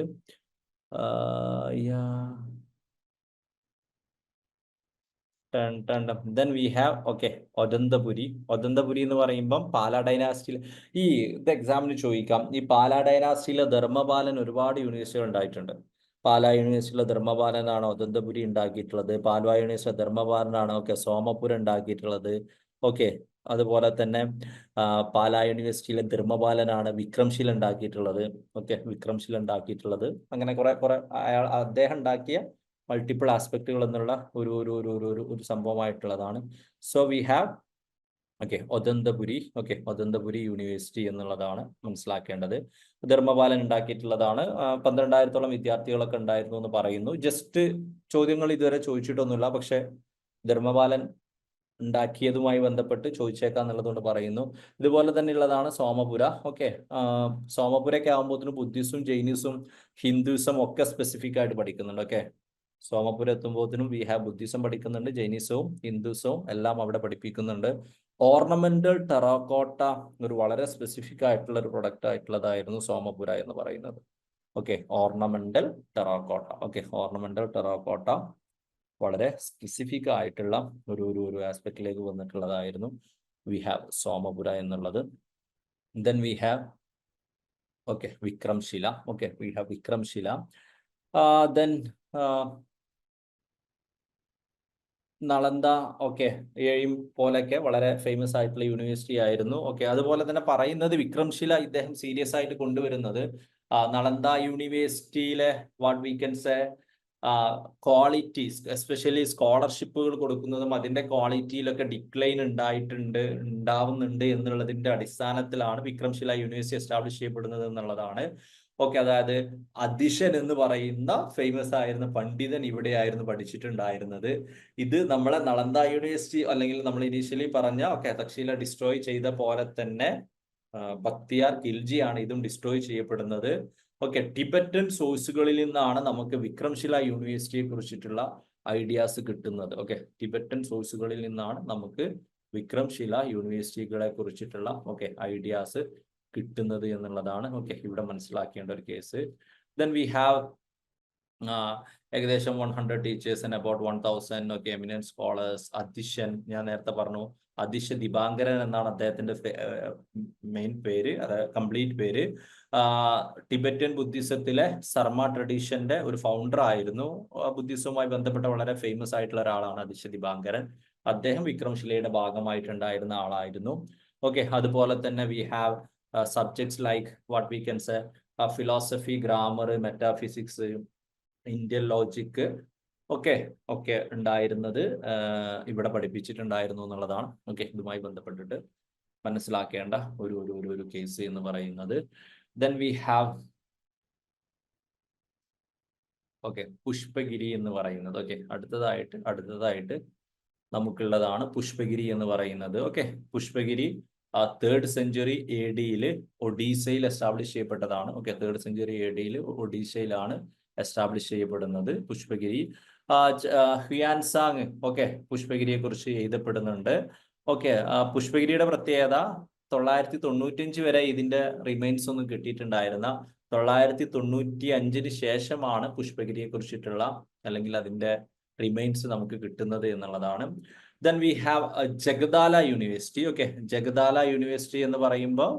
Then we have Odantapuri. Odantapuri എന്ന് പറയുമ്പം പാലാ ഡൈനാസ്റ്റിയിൽ ഈ ഇത് എക്സാമിന് ചോദിക്കാം. ഈ പാലാ ഡൈനാസ്റ്റിയിലെ ധർമ്മപാലൻ ഒരുപാട് യൂണിവേഴ്സിറ്റികൾ ഉണ്ടായിട്ടുണ്ട്. പാലാ യൂണിവേഴ്സിറ്റിയിലെ ധർമ്മപാലനാണ് ഒദന്തപുരി ഉണ്ടാക്കിയിട്ടുള്ളത്. പാലാ യൂണിവേഴ്സിറ്റിയിലെ ധർമ്മപാലനാണ് ധർമ്മപുരം ഉണ്ടാക്കിയിട്ടുള്ളത്. അതുപോലെ തന്നെ പാലാ യൂണിവേഴ്സിറ്റിയിലെ ധർമ്മപാലനാണ് വിക്രംശീല ഉണ്ടാക്കിയിട്ടുള്ളത്. വിക്രംശീല ഉണ്ടാക്കിയിട്ടുള്ളത്. അങ്ങനെ കുറെ അദ്ദേഹം ഉണ്ടാക്കിയ മൾട്ടിപ്പിൾ ആസ്പെക്റ്റുകൾ എന്നുള്ള ഒരു സംഭവമായിട്ടുള്ളതാണ്. So we have Odantapuri Odantapuri university എന്നുള്ളതാണ് മനസ്സിലാക്കേണ്ടത്. ധർമ്മപാലൻ ഉണ്ടാക്കിയിട്ടുള്ളതാണ്. 12,000-ഓളം വിദ്യാർത്ഥികളൊക്കെ ഉണ്ടായിരുന്നു എന്ന് പറയുന്നു. ജസ്റ്റ് ചോദ്യങ്ങൾ ഇതുവരെ ചോദിച്ചിട്ടൊന്നുമില്ല, പക്ഷെ ധർമ്മപാലൻ ഉണ്ടാക്കിയതുമായി ബന്ധപ്പെട്ട് ചോദിച്ചേക്കാം എന്നുള്ളതുകൊണ്ട് പറയുന്നു. ഇതുപോലെ തന്നെ ഉള്ളതാണ് സോമപുര. സോമപുരയൊക്കെ ആകുമ്പോഴത്തേനും ബുദ്ധിസം, ജൈനിസം, ഹിന്ദുസം ഒക്കെ സ്പെസിഫിക് ആയിട്ട് പഠിക്കുന്നുണ്ട്. സോമപുരം എത്തുമ്പോഴത്തേനും വി ഹാവ് ബുദ്ധിസം പഠിക്കുന്നുണ്ട്, ജൈനിസവും ഹിന്ദുസവും എല്ലാം അവിടെ പഠിപ്പിക്കുന്നുണ്ട്. ഓർണമെന്റൽ ടെറാക്കോട്ട ഒരു വളരെ സ്പെസിഫിക് ആയിട്ടുള്ള ഒരു പ്രൊഡക്റ്റ് ആയിട്ടുള്ളതായിരുന്നു സോമപുര എന്ന് പറയുന്നത്. Ornamental terracotta. ഓർണമെന്റൽ ടെറാക്കോട്ട വളരെ സ്പെസിഫിക് ആയിട്ടുള്ള ഒരു ആസ്പെക്റ്റിലേക്ക് വന്നിട്ടുള്ളതായിരുന്നു വി ഹാവ് സോമപുര എന്നുള്ളത്. Then we have Vikramshila. We have Vikramshila. Then Nalanda പോലൊക്കെ വളരെ ഫേമസ് ആയിട്ടുള്ള യൂണിവേഴ്സിറ്റി ആയിരുന്നു. അതുപോലെ തന്നെ പറയുന്നത് വിക്രംശില ഇദ്ദേഹം സീരിയസ് ആയിട്ട് കൊണ്ടുവരുന്നത് നളന്ദ യൂണിവേഴ്സിറ്റിയിലെ what we can say qualities, especially സ്കോളർഷിപ്പുകൾ കൊടുക്കുന്നതും അതിന്റെ ക്വാളിറ്റിയിലൊക്കെ ഡിക്ലൈൻ ഉണ്ടാവുന്നുണ്ട് എന്നുള്ളതിന്റെ അടിസ്ഥാനത്തിലാണ് വിക്രംശില യൂണിവേഴ്സിറ്റി എസ്റ്റാബ്ലിഷ് ചെയ്യപ്പെടുന്നത് എന്നുള്ളതാണ്. അതായത് അദിഷൻ എന്ന് പറയുന്ന ഫേമസ് ആയിരുന്ന പണ്ഡിതൻ ഇവിടെയായിരുന്നു പഠിച്ചിട്ടുണ്ടായിരുന്നത്. ഇത് നമ്മളെ നളന്ദ യൂണിവേഴ്സിറ്റി അല്ലെങ്കിൽ നമ്മൾ ഇനീഷ്യലി പറഞ്ഞ തക്ഷശില ഡിസ്ട്രോയ് ചെയ്ത പോലെ തന്നെ ബക്തിയാർ ഖിൽജിയാണ് ഇതും ഡിസ്ട്രോയ് ചെയ്യപ്പെടുന്നത്. ടിബറ്റൻ സോഴ്സുകളിൽ നിന്നാണ് നമുക്ക് വിക്രംശില യൂണിവേഴ്സിറ്റിയെ കുറിച്ചിട്ടുള്ള ഐഡിയാസ് കിട്ടുന്നത്. ടിബറ്റൻ സോഴ്സുകളിൽ നിന്നാണ് നമുക്ക് വിക്രംശില യൂണിവേഴ്സിറ്റികളെ കുറിച്ചിട്ടുള്ള ഐഡിയാസ് കിട്ടുന്നത് എന്നുള്ളതാണ് ഇവിടെ മനസ്സിലാക്കേണ്ട ഒരു കേസ്. ദെൻ വി ഹാവ് ഏകദേശം 100 teachers and about 1000 eminent scholars. Addition ഞാൻ നേരത്തെ പറഞ്ഞു, അദിശ ദിബാങ്കരൻ എന്നാണ് അദ്ദേഹത്തിന്റെ മെയിൻ പേര്, അതായത് കംപ്ലീറ്റ് പേര്. ടിബറ്റൻ ബുദ്ധിസത്തിലെ സർമ ട്രഡീഷന്റെ ഒരു ഫൗണ്ടർ ആയിരുന്നു. ബുദ്ധിസവുമായി ബന്ധപ്പെട്ട വളരെ ഫേമസ് ആയിട്ടുള്ള ഒരാളാണ് അദിശ ദിബാങ്കരൻ. അദ്ദേഹം വിക്രംശിലയുടെ ഭാഗമായിട്ടുണ്ടായിരുന്ന ആളായിരുന്നു. അതുപോലെ തന്നെ we have subjects like what we can say philosophy, grammar, metaphysics, Indian logic ഉണ്ടായിരുന്നത് ഇവിടെ പഠിപ്പിച്ചിട്ടുണ്ടായിരുന്നു എന്നുള്ളതാണ് ഇതുമായി ബന്ധപ്പെട്ടിട്ട് മനസ്സിലാക്കേണ്ട ഒരു കേസ് എന്ന് പറയുന്നത്. ദെൻ വി ഹാവ് പുഷ്പഗിരി എന്ന് പറയുന്നത്. അടുത്തതായിട്ട് നമുക്കുള്ളതാണ് പുഷ്പഗിരി എന്ന് പറയുന്നത്. പുഷ്പഗിരി 3rd സെഞ്ചുറി AD ഒഡീസയിൽ എസ്റ്റാബ്ലിഷ് ചെയ്യപ്പെട്ടതാണ്. 3rd സെഞ്ചുറി AD ഒഡീസയിലാണ് എസ്റ്റാബ്ലിഷ് ചെയ്യപ്പെടുന്നത് പുഷ്പഗിരി. ഹ്യുയാൻസാങ് പുഷ്പഗിരിയെ കുറിച്ച് എഴുതപ്പെടുന്നുണ്ട്. പുഷ്പഗിരിയുടെ പ്രത്യേകത 995 വരെ ഇതിന്റെ റിമൈൻസ് ഒന്നും കിട്ടിയിട്ടുണ്ടായിരുന്ന 995 ശേഷമാണ് പുഷ്പഗിരിയെ കുറിച്ചിട്ടുള്ള അല്ലെങ്കിൽ അതിന്റെ റിമൈൻസ് നമുക്ക് കിട്ടുന്നത് എന്നുള്ളതാണ്. Then we have Jagaddala university. Jagaddala university എന്ന് പറയുമ്പോൾ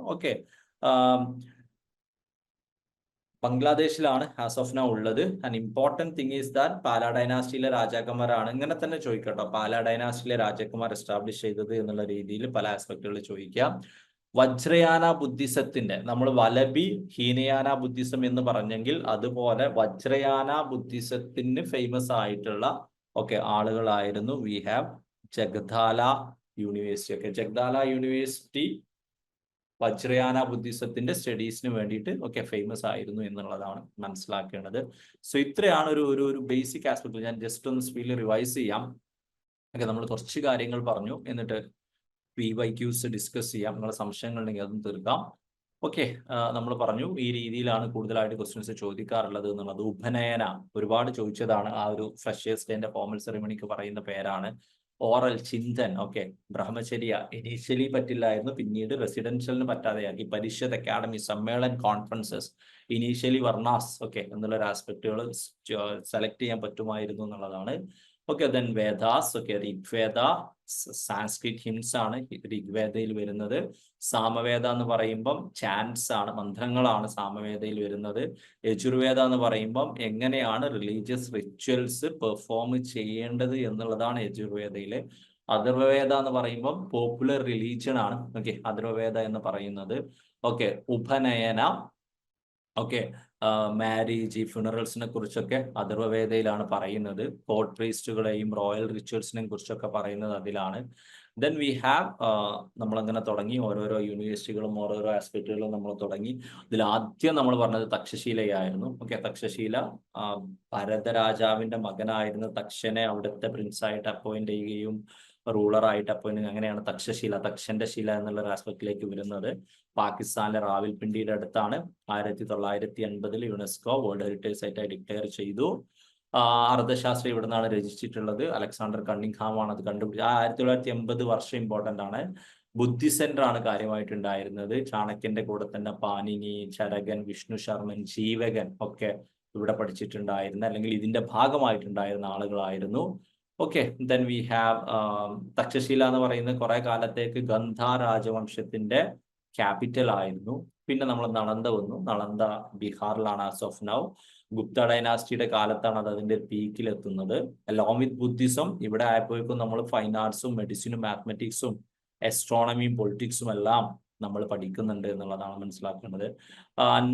ബംഗ്ലാദേശിലാണ് ആസ് ഓഫ് നൗ ഉള്ളത്. And important thing is that Pala ഡൈനാസ്റ്റിയിലെ രാജാക്കന്മാരാണ്. ഇങ്ങനെ തന്നെ ചോദിക്കട്ടോ, പാല ഡൈനാസ്റ്റിയിലെ രാജാക്കന്മാർ എസ്റ്റാബ്ലിഷ് ചെയ്തത് എന്നുള്ള രീതിയിൽ പല ആസ്പെക്ടുകളിൽ ചോദിക്കാം. വജ്രയാന ബുദ്ധിസത്തിന്റെ, നമ്മൾ വലബി ഹീനയാന ബുദ്ധിസം എന്ന് പറഞ്ഞെങ്കിൽ അതുപോലെ വജ്രയാന ബുദ്ധിസത്തിന് ഫേമസ് ആയിട്ടുള്ള ആളുകളായിരുന്നു we have Jagaddala university. Jagaddala university Vajrayana ബുദ്ധിസത്തിന്റെ സ്റ്റഡീസിന് വേണ്ടിയിട്ട് ഫേമസ് ആയിരുന്നു എന്നുള്ളതാണ് മനസ്സിലാക്കേണ്ടത്. സോ ഇത്രയാണ് ഒരു ബേസിക് ആസ്പെക്ട്. ഞാൻ ജസ്റ്റ് ഒന്ന് സ്പീഡിൽ റിവൈസ് ചെയ്യാം. നമ്മൾ കുറച്ച് കാര്യങ്ങൾ പറഞ്ഞു, എന്നിട്ട് PYQs ഡിസ്കസ് ചെയ്യാം. നിങ്ങളുടെ സംശയങ്ങൾ ഉണ്ടെങ്കിൽ അതും തീർക്കാം. നമ്മൾ പറഞ്ഞു ഈ രീതിയിലാണ് കൂടുതലായിട്ട് ക്വസ്റ്റ്യൻസ് ചോദിക്കാറുള്ളത് എന്നുള്ളത്. ഉപനയന ഒരുപാട് ചോദിച്ചതാണ്. ആ ഒരു ഫ്രഷേഴ്സ് ഡേന്റെ ഫോമൽ സെറിമണിക്ക് പറയുന്ന പേരാണ്. ഓറൽ, ചിന്തൻ, ബ്രഹ്മചര്യ ഇനീഷ്യലി പറ്റില്ലായിരുന്നു, പിന്നീട് റെസിഡൻഷ്യലിന് പറ്റാതെയാക്കി. പരിഷത്ത്, അക്കാഡമി, സമ്മേളൻ, കോൺഫറൻസസ്, ഇനീഷ്യലി വർണ്ണാസ് എന്നുള്ളൊരു ആസ്പെക്റ്റുകൾ സെലക്ട് ചെയ്യാൻ പറ്റുമായിരുന്നു എന്നുള്ളതാണ്. ദെൻ വേദാസ്, ഋഗ്വേദ, സാൻസ്ക്രിറ്റ് ഹിംസ് ആണ് ഋഗ്വേദയിൽ വരുന്നത്. സാമവേദ എന്ന് പറയുമ്പം ചാൻസ് ആണ്, മന്ത്രങ്ങളാണ് സാമവേദയിൽ വരുന്നത്. യജുർവേദ എന്ന് പറയുമ്പം എങ്ങനെയാണ് റിലീജിയസ് റിച്വൽസ് പെർഫോം ചെയ്യേണ്ടത് എന്നുള്ളതാണ് യജുർവേദയിലെ. അഥർവവേദ എന്ന് പറയുമ്പം പോപ്പുലർ റിലീജിയൻ ആണ് അഥർവവേദ എന്ന് പറയുന്നത്. ഉപനയന മാരേജ്, ഫ്യൂണറൽസിനെ കുറിച്ചൊക്കെ അഥർവവേദയിലാണ് പറയുന്നത്. കോർട്ട് പ്രീസ്റ്റുകളെയും റോയൽ റിച്വൽസിനെയും കുറിച്ചൊക്കെ പറയുന്നത് അതിലാണ്. ദെൻ വി ഹാവ് നമ്മളങ്ങനെ തുടങ്ങി ഓരോരോ യൂണിവേഴ്സിറ്റികളും ഓരോരോ ആസ്പെക്റ്റുകളും നമ്മൾ തുടങ്ങി. ഇതിൽ ആദ്യം നമ്മൾ പറഞ്ഞത് തക്ഷശീലയായിരുന്നു. ഓക്കെ, തക്ഷശീല ഭരതരാജാവിന്റെ മകനായിരുന്ന തക്ഷനെ അവിടുത്തെ പ്രിൻസായിട്ട് അപ്പോയിന്റ് ചെയ്യുകയും റൂളറായിട്ട് അപ്പോയിന്റ്, അങ്ങനെയാണ് തക്ഷശില, തക്ഷന്റെ ശില എന്നുള്ള ഒരു ആസ്പെക്റ്റിലേക്ക് വരുന്നത്. പാകിസ്ഥാനിലെ റാവൽപിണ്ടിയുടെ അടുത്താണ് 1980 യുനെസ്കോ വേൾഡ് ഹെറിറ്റേജ് സൈറ്റായി ഡിക്ലെയർ ചെയ്തു. അർദ്ധശാസ്ത്രം ഇവിടെ നിന്നാണ് രചിച്ചിട്ടുള്ളത്. അലക്സാണ്ടർ കണ്ണിംഗ്ഹാം ആണ് അത് കണ്ടുപിടിച്ചത്. 1980 വർഷം ഇമ്പോർട്ടന്റ് ആണ്. ബുദ്ധി സെന്റർ ആണ് കാര്യമായിട്ടുണ്ടായിരുന്നത്. ചാണക്യന്റെ കൂടെ തന്നെ പാനിനി, ചരകൻ, വിഷ്ണു ശർമ്മൻ, ജീവകൻ ഒക്കെ ഇവിടെ പഠിച്ചിട്ടുണ്ടായിരുന്ന അല്ലെങ്കിൽ ഇതിന്റെ ഭാഗമായിട്ടുണ്ടായിരുന്ന ആളുകളായിരുന്നു. Okay, then we have Takshashila എന്ന് പറയുന്നത് കുറെ കാലത്തേക്ക് ഗന്ധ രാജവംശത്തിന്റെ ക്യാപിറ്റൽ ആയിരുന്നു. പിന്നെ നമ്മൾ നളന്ദ വന്നു. നളന്ദ ബീഹാറിലാണ് ആസ് ഓഫ് നൗ. ഗുപ്ത ഡൈനാസ്റ്റിയുടെ കാലത്താണ് അത് അതിന്റെ പീക്കിൽ എത്തുന്നത്. അലോങ് വിത്ത് ബുദ്ധിസം ഇവിടെ ആയപ്പോഴേക്കും നമ്മൾ ഫൈൻ ആർട്സും മെഡിസിനും മാത്തമെറ്റിക്സും ആസ്ട്രോണമിയും പൊളിറ്റിക്സും എല്ലാം നമ്മൾ പഠിക്കുന്നുണ്ട് എന്നുള്ളതാണ് മനസ്സിലാക്കേണ്ടത്.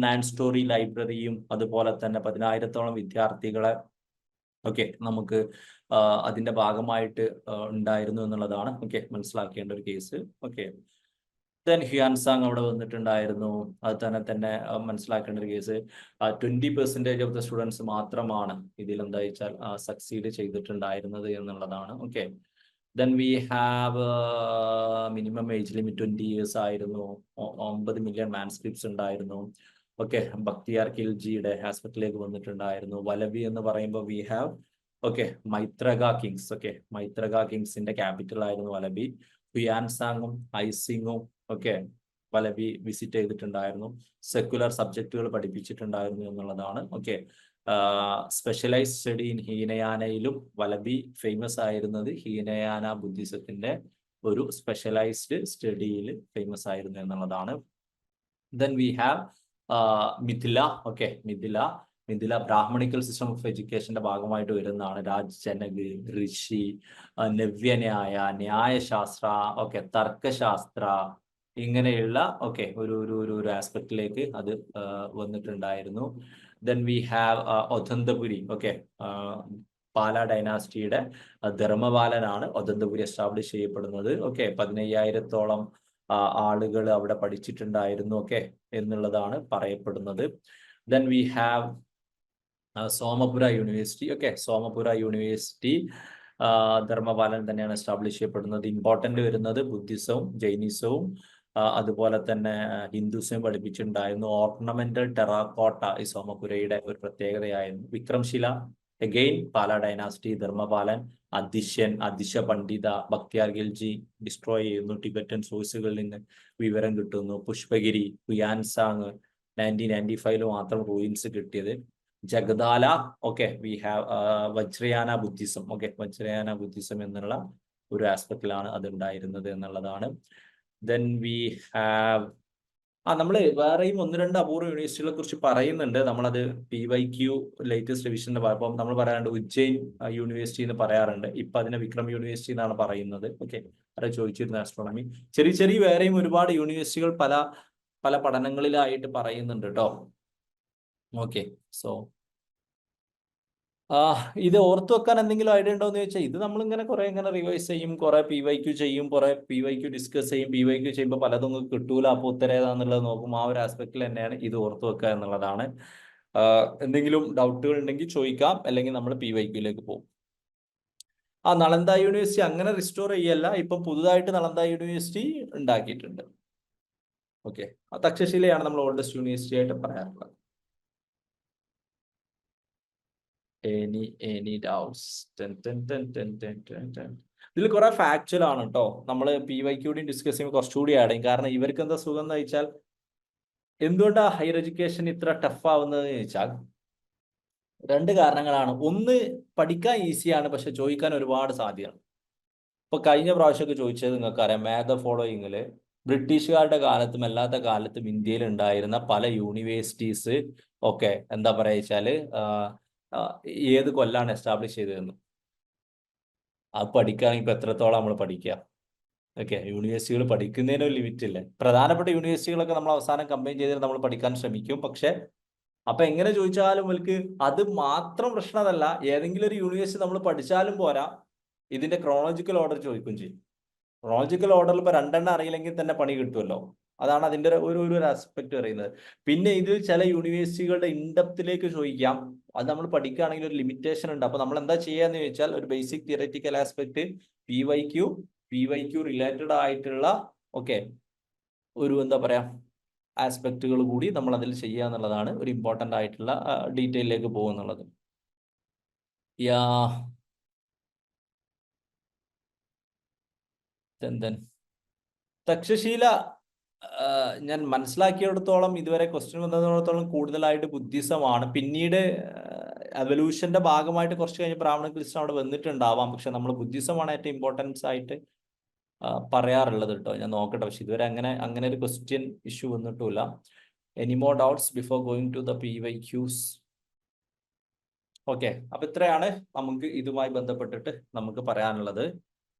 നാൻ സ്റ്റോറി ലൈബ്രറിയും അതുപോലെ തന്നെ 10,000-ഓളം വിദ്യാർത്ഥികളെ നമുക്ക് അതിന്റെ ഭാഗമായിട്ട് ഉണ്ടായിരുന്നു എന്നുള്ളതാണ് മനസ്സിലാക്കേണ്ട ഒരു കേസ്. ദെൻ ഹ്യുയാൻസാങ് അവിടെ വന്നിട്ടുണ്ടായിരുന്നു. അത് തന്നെ മനസ്സിലാക്കേണ്ട ഒരു കേസ്. 20% ഓഫ് ദ സ്റ്റുഡൻസ് മാത്രമാണ് ഇതിൽ എന്താ വെച്ചാൽ സക്സീഡ് ചെയ്തിട്ടുണ്ടായിരുന്നത് എന്നുള്ളതാണ്. Then we have minimum age limit 20 years ആയിരുന്നു. 9 മില്യൺ മാൻസ്ക്രിപ്റ്റ്സ് ഉണ്ടായിരുന്നു. ബക്തിയാർ ഖിൽജിയുടെ ഹാസ്പിറ്റലിലേക്ക് വന്നിട്ടുണ്ടായിരുന്നു. വലബി എന്ന് പറയുമ്പോൾ we have Maitraka Kings. Maitraka കിങ്സിന്റെ capital ആയിരുന്നു വലബി. ഹുയാൻസാങ്ങും ഐസിങ്ങും വലബി വിസിറ്റ് ചെയ്തിട്ടുണ്ടായിരുന്നു. സെക്കുലർ സബ്ജക്റ്റുകൾ പഠിപ്പിച്ചിട്ടുണ്ടായിരുന്നു എന്നുള്ളതാണ്. സ്പെഷ്യലൈസ് സ്റ്റഡി ഇൻ ഹീനയാനയിലും വലബി ഫേമസ് ആയിരുന്നത് ഹീനയാന ബുദ്ധിസത്തിന്റെ ഒരു സ്പെഷ്യലൈസ്ഡ് സ്റ്റഡിയിൽ ഫേമസ് ആയിരുന്നു എന്നുള്ളതാണ്. Then we have Mithila. Mithila Brahmanical system of എഡ്യൂക്കേഷന്റെ ഭാഗമായിട്ട് വരുന്നതാണ്. രാജജനക്, ഋഷി, നവ്യന്യായ, ന്യായശാസ്ത്ര, തർക്കശാസ്ത്ര, ഇങ്ങനെയുള്ള ഒരു ആസ്പെക്റ്റിലേക്ക് അത് വന്നിട്ടുണ്ടായിരുന്നു. Then we have Odantapuri. Pala dynasty ധർമ്മപാലനാണ് ഒദന്തപുരി എസ്റ്റാബ്ലിഷ് ചെയ്യപ്പെടുന്നത്. 15,000-ഓളം ആളുകൾ അവിടെ പഠിച്ചിട്ടുണ്ടായിരുന്നു എന്നുള്ളതാണ് പറയപ്പെടുന്നത്. Then we have Somapura university. Somapura university Dharmapala തന്നെയാണ് എസ്റ്റാബ്ലിഷ് ചെയ്യപ്പെടുന്നത്. ഇമ്പോർട്ടന്റ് വരുന്നത് ബുദ്ധിസവും ജൈനിസവും അതുപോലെ തന്നെ ഹിന്ദുസവും പഠിപ്പിച്ചിട്ടുണ്ടായിരുന്നു. ഓർണമെന്റൽ ടെറാക്കോട്ട ഈ സോമപുരയുടെ ഒരു പ്രത്യേകതയായിരുന്നു. Vikramashila again Pala dynasty, Dharmapala, Atisha Pandita, Bakhtiyar Khilji destroy ചെയ്യുന്നു. ടിബറ്റൻ സോഴ്സുകളിൽ നിന്ന് വിവരം കിട്ടുന്നു. പുഷ്പഗിരി, ഹുയാൻസാങ് 1995 മാത്രം റൂയിൻസ് കിട്ടിയത്. Jagaddala we have Vajrayana Buddhism. Vajrayana Buddhism എന്നുള്ള ഒരു ആസ്പെക്റ്റിലാണ് അത് ഉണ്ടായിരുന്നത് എന്നുള്ളതാണ്. ദെൻ വി ഹാവ് നമ്മൾ വേറെയും 1-2 അപൂർവ യൂണിവേഴ്സിറ്റികളെ കുറിച്ച് പറയുന്നുണ്ട്. നമ്മളത് PYQ ലേറ്റസ്റ്റ് റിവിഷന്റെ ഭാഗം നമ്മൾ പറയാറുണ്ട് ഉജ്ജയിൻ യൂണിവേഴ്സിറ്റി എന്ന് പറയാറുണ്ട്. ഇപ്പൊ അതിനെ വിക്രം യൂണിവേഴ്സിറ്റി എന്നാണ് പറയുന്നത്. അത് ചോദിച്ചിരുന്ന ആസ്ട്രോണമി. ചെറിയ വേറെയും ഒരുപാട് യൂണിവേഴ്സിറ്റികൾ പല പല പഠനങ്ങളിലായിട്ട് പറയുന്നുണ്ട് കേട്ടോ. സോ ഇത് ഓർത്തു വെക്കാൻ എന്തെങ്കിലും ഐഡിയ ഉണ്ടോ എന്ന് ചോദിച്ചാൽ, ഇത് നമ്മളിങ്ങനെ കുറെ ഇങ്ങനെ റിവൈസ് ചെയ്യും, കുറെ PYQ ചെയ്യും, കുറെ PYQ ഡിസ്കസ് ചെയ്യും. PYQ ചെയ്യുമ്പോൾ പലതും കിട്ടൂല, അപ്പൊ ഉത്തരം ഏതാന്നുള്ളത് നോക്കും. ആ ഒരു ആസ്പെക്റ്റിൽ തന്നെയാണ് ഇത് ഓർത്തു വെക്കുക എന്നുള്ളതാണ്. എന്തെങ്കിലും ഡൗട്ടുകൾ ഉണ്ടെങ്കിൽ ചോദിക്കാം, അല്ലെങ്കിൽ നമ്മൾ PYQയിലേക്ക് പോകും. നളന്ദ യൂണിവേഴ്സിറ്റി അങ്ങനെ റിസ്റ്റോർ ചെയ്യല്ല, ഇപ്പൊ പുതുതായിട്ട് നളന്ദ യൂണിവേഴ്സിറ്റി ഉണ്ടാക്കിയിട്ടുണ്ട്. തക്ഷശിലയാണ് നമ്മൾ ഓൾഡസ്റ്റ് യൂണിവേഴ്സിറ്റി ആയിട്ട് പറയാറുള്ളത്. Any doubts? ഇതിൽ കുറെ ഫാക്ച്വൽ ആണ് കേട്ടോ. നമ്മൾ PYQD ഡിസ്കസ് ചെയ്യുമ്പോൾ കുറച്ചുകൂടി ആഡ് ചെയ്യും. കാരണം ഇവർക്ക് എന്താ സുഖം എന്ന് വെച്ചാൽ, എന്തുകൊണ്ടാണ് ഹയർ എഡ്യൂക്കേഷൻ ഇത്ര ടഫ് ആവുന്നത് ചോദിച്ചാൽ 2 കാരണങ്ങളാണ്. ഒന്ന്, പഠിക്കാൻ ഈസിയാണ്, പക്ഷെ ചോദിക്കാൻ ഒരുപാട് സാധ്യതയാണ്. ഇപ്പൊ കഴിഞ്ഞ പ്രാവശ്യമൊക്കെ ചോദിച്ചത് നിങ്ങൾക്കറിയാം, മേധ ഫോളോയിങ്ങില് ബ്രിട്ടീഷുകാരുടെ കാലത്തും അല്ലാത്ത കാലത്തും ഇന്ത്യയിൽ ഉണ്ടായിരുന്ന പല യൂണിവേഴ്സിറ്റീസ് എന്താ പറയുക വെച്ചാല് ഏത് കൊല്ലാണ് എസ്റ്റാബ്ലിഷ് ചെയ്തതെന്ന്. അത് പഠിക്കുകയാണെങ്കിൽ ഇപ്പൊ എത്രത്തോളം നമ്മൾ പഠിക്കുക. യൂണിവേഴ്സിറ്റികൾ പഠിക്കുന്നതിന് ഒരു ലിമിറ്റ് ഇല്ലേ. പ്രധാനപ്പെട്ട യൂണിവേഴ്സിറ്റികളൊക്കെ നമ്മൾ അവസാനം കമ്പൈൻ ചെയ്തിട്ട് നമ്മൾ പഠിക്കാൻ ശ്രമിക്കും. പക്ഷെ അപ്പൊ എങ്ങനെ ചോദിച്ചാലും അവർക്ക് അത് മാത്രം പ്രശ്നമല്ല, ഏതെങ്കിലും ഒരു യൂണിവേഴ്സിറ്റി നമ്മൾ പഠിച്ചാലും പോരാ, ഇതിന്റെ ക്രോണോളജിക്കൽ ഓർഡർ ചോദിക്കുകയും ചെയ്യും. ക്രോണോളജിക്കൽ ഓർഡറിൽ ഇപ്പൊ 2 അറിയില്ലെങ്കിൽ തന്നെ പണി കിട്ടുമല്ലോ. അതാണ് അതിന്റെ ഒരു ആസ്പെക്ട് പറയുന്നത്. പിന്നെ ഇത് ചില യൂണിവേഴ്സിറ്റികളുടെ ഇൻഡെപ്തിലേക്ക് ചോദിക്കാം. അത് നമ്മൾ പഠിക്കുകയാണെങ്കിൽ ഒരു ലിമിറ്റേഷൻ ഉണ്ട്. അപ്പൊ നമ്മൾ എന്താ ചെയ്യാന്ന് ചോദിച്ചാൽ, ഒരു basic theoretical aspect, PYQ related ആയിട്ടുള്ള ഒരു എന്താ പറയാ ആസ്പെക്റ്റുകൾ കൂടി നമ്മൾ അതിൽ ചെയ്യുക എന്നുള്ളതാണ് ഒരു ഇമ്പോർട്ടൻ്റ് ആയിട്ടുള്ള ഡീറ്റെയിലേക്ക് പോകുന്നുള്ളത്. യാ തക്ഷശീല ഞാൻ മനസ്സിലാക്കിയിടത്തോളം ഇതുവരെ ക്വസ്റ്റ്യൻ വന്നതിടത്തോളം കൂടുതലായിട്ട് ബുദ്ധിസമാണ്. പിന്നീട് എവല്യൂഷന്റെ ഭാഗമായിട്ട് കുറച്ച് കഴിഞ്ഞ് ബ്രാഹ്മണ ക്രിസ്ത്യൻ അവിടെ വന്നിട്ടുണ്ടാവാം. പക്ഷെ നമ്മൾ ബുദ്ധിസമാണ് ഏറ്റവും ഇമ്പോർട്ടൻസ് ആയിട്ട് പറയാറുള്ളത് കേട്ടോ. ഞാൻ നോക്കട്ടെ, പക്ഷെ ഇതുവരെ അങ്ങനെ ഒരു ക്വസ്റ്റ്യൻ ഇഷ്യൂ വന്നിട്ടില്ല. Any more doubts before going to the PYQs? Okay, അപ്പൊ ഇത്രയാണ് നമുക്ക് ഇതുമായി ബന്ധപ്പെട്ടിട്ട് നമുക്ക് പറയാനുള്ളത്.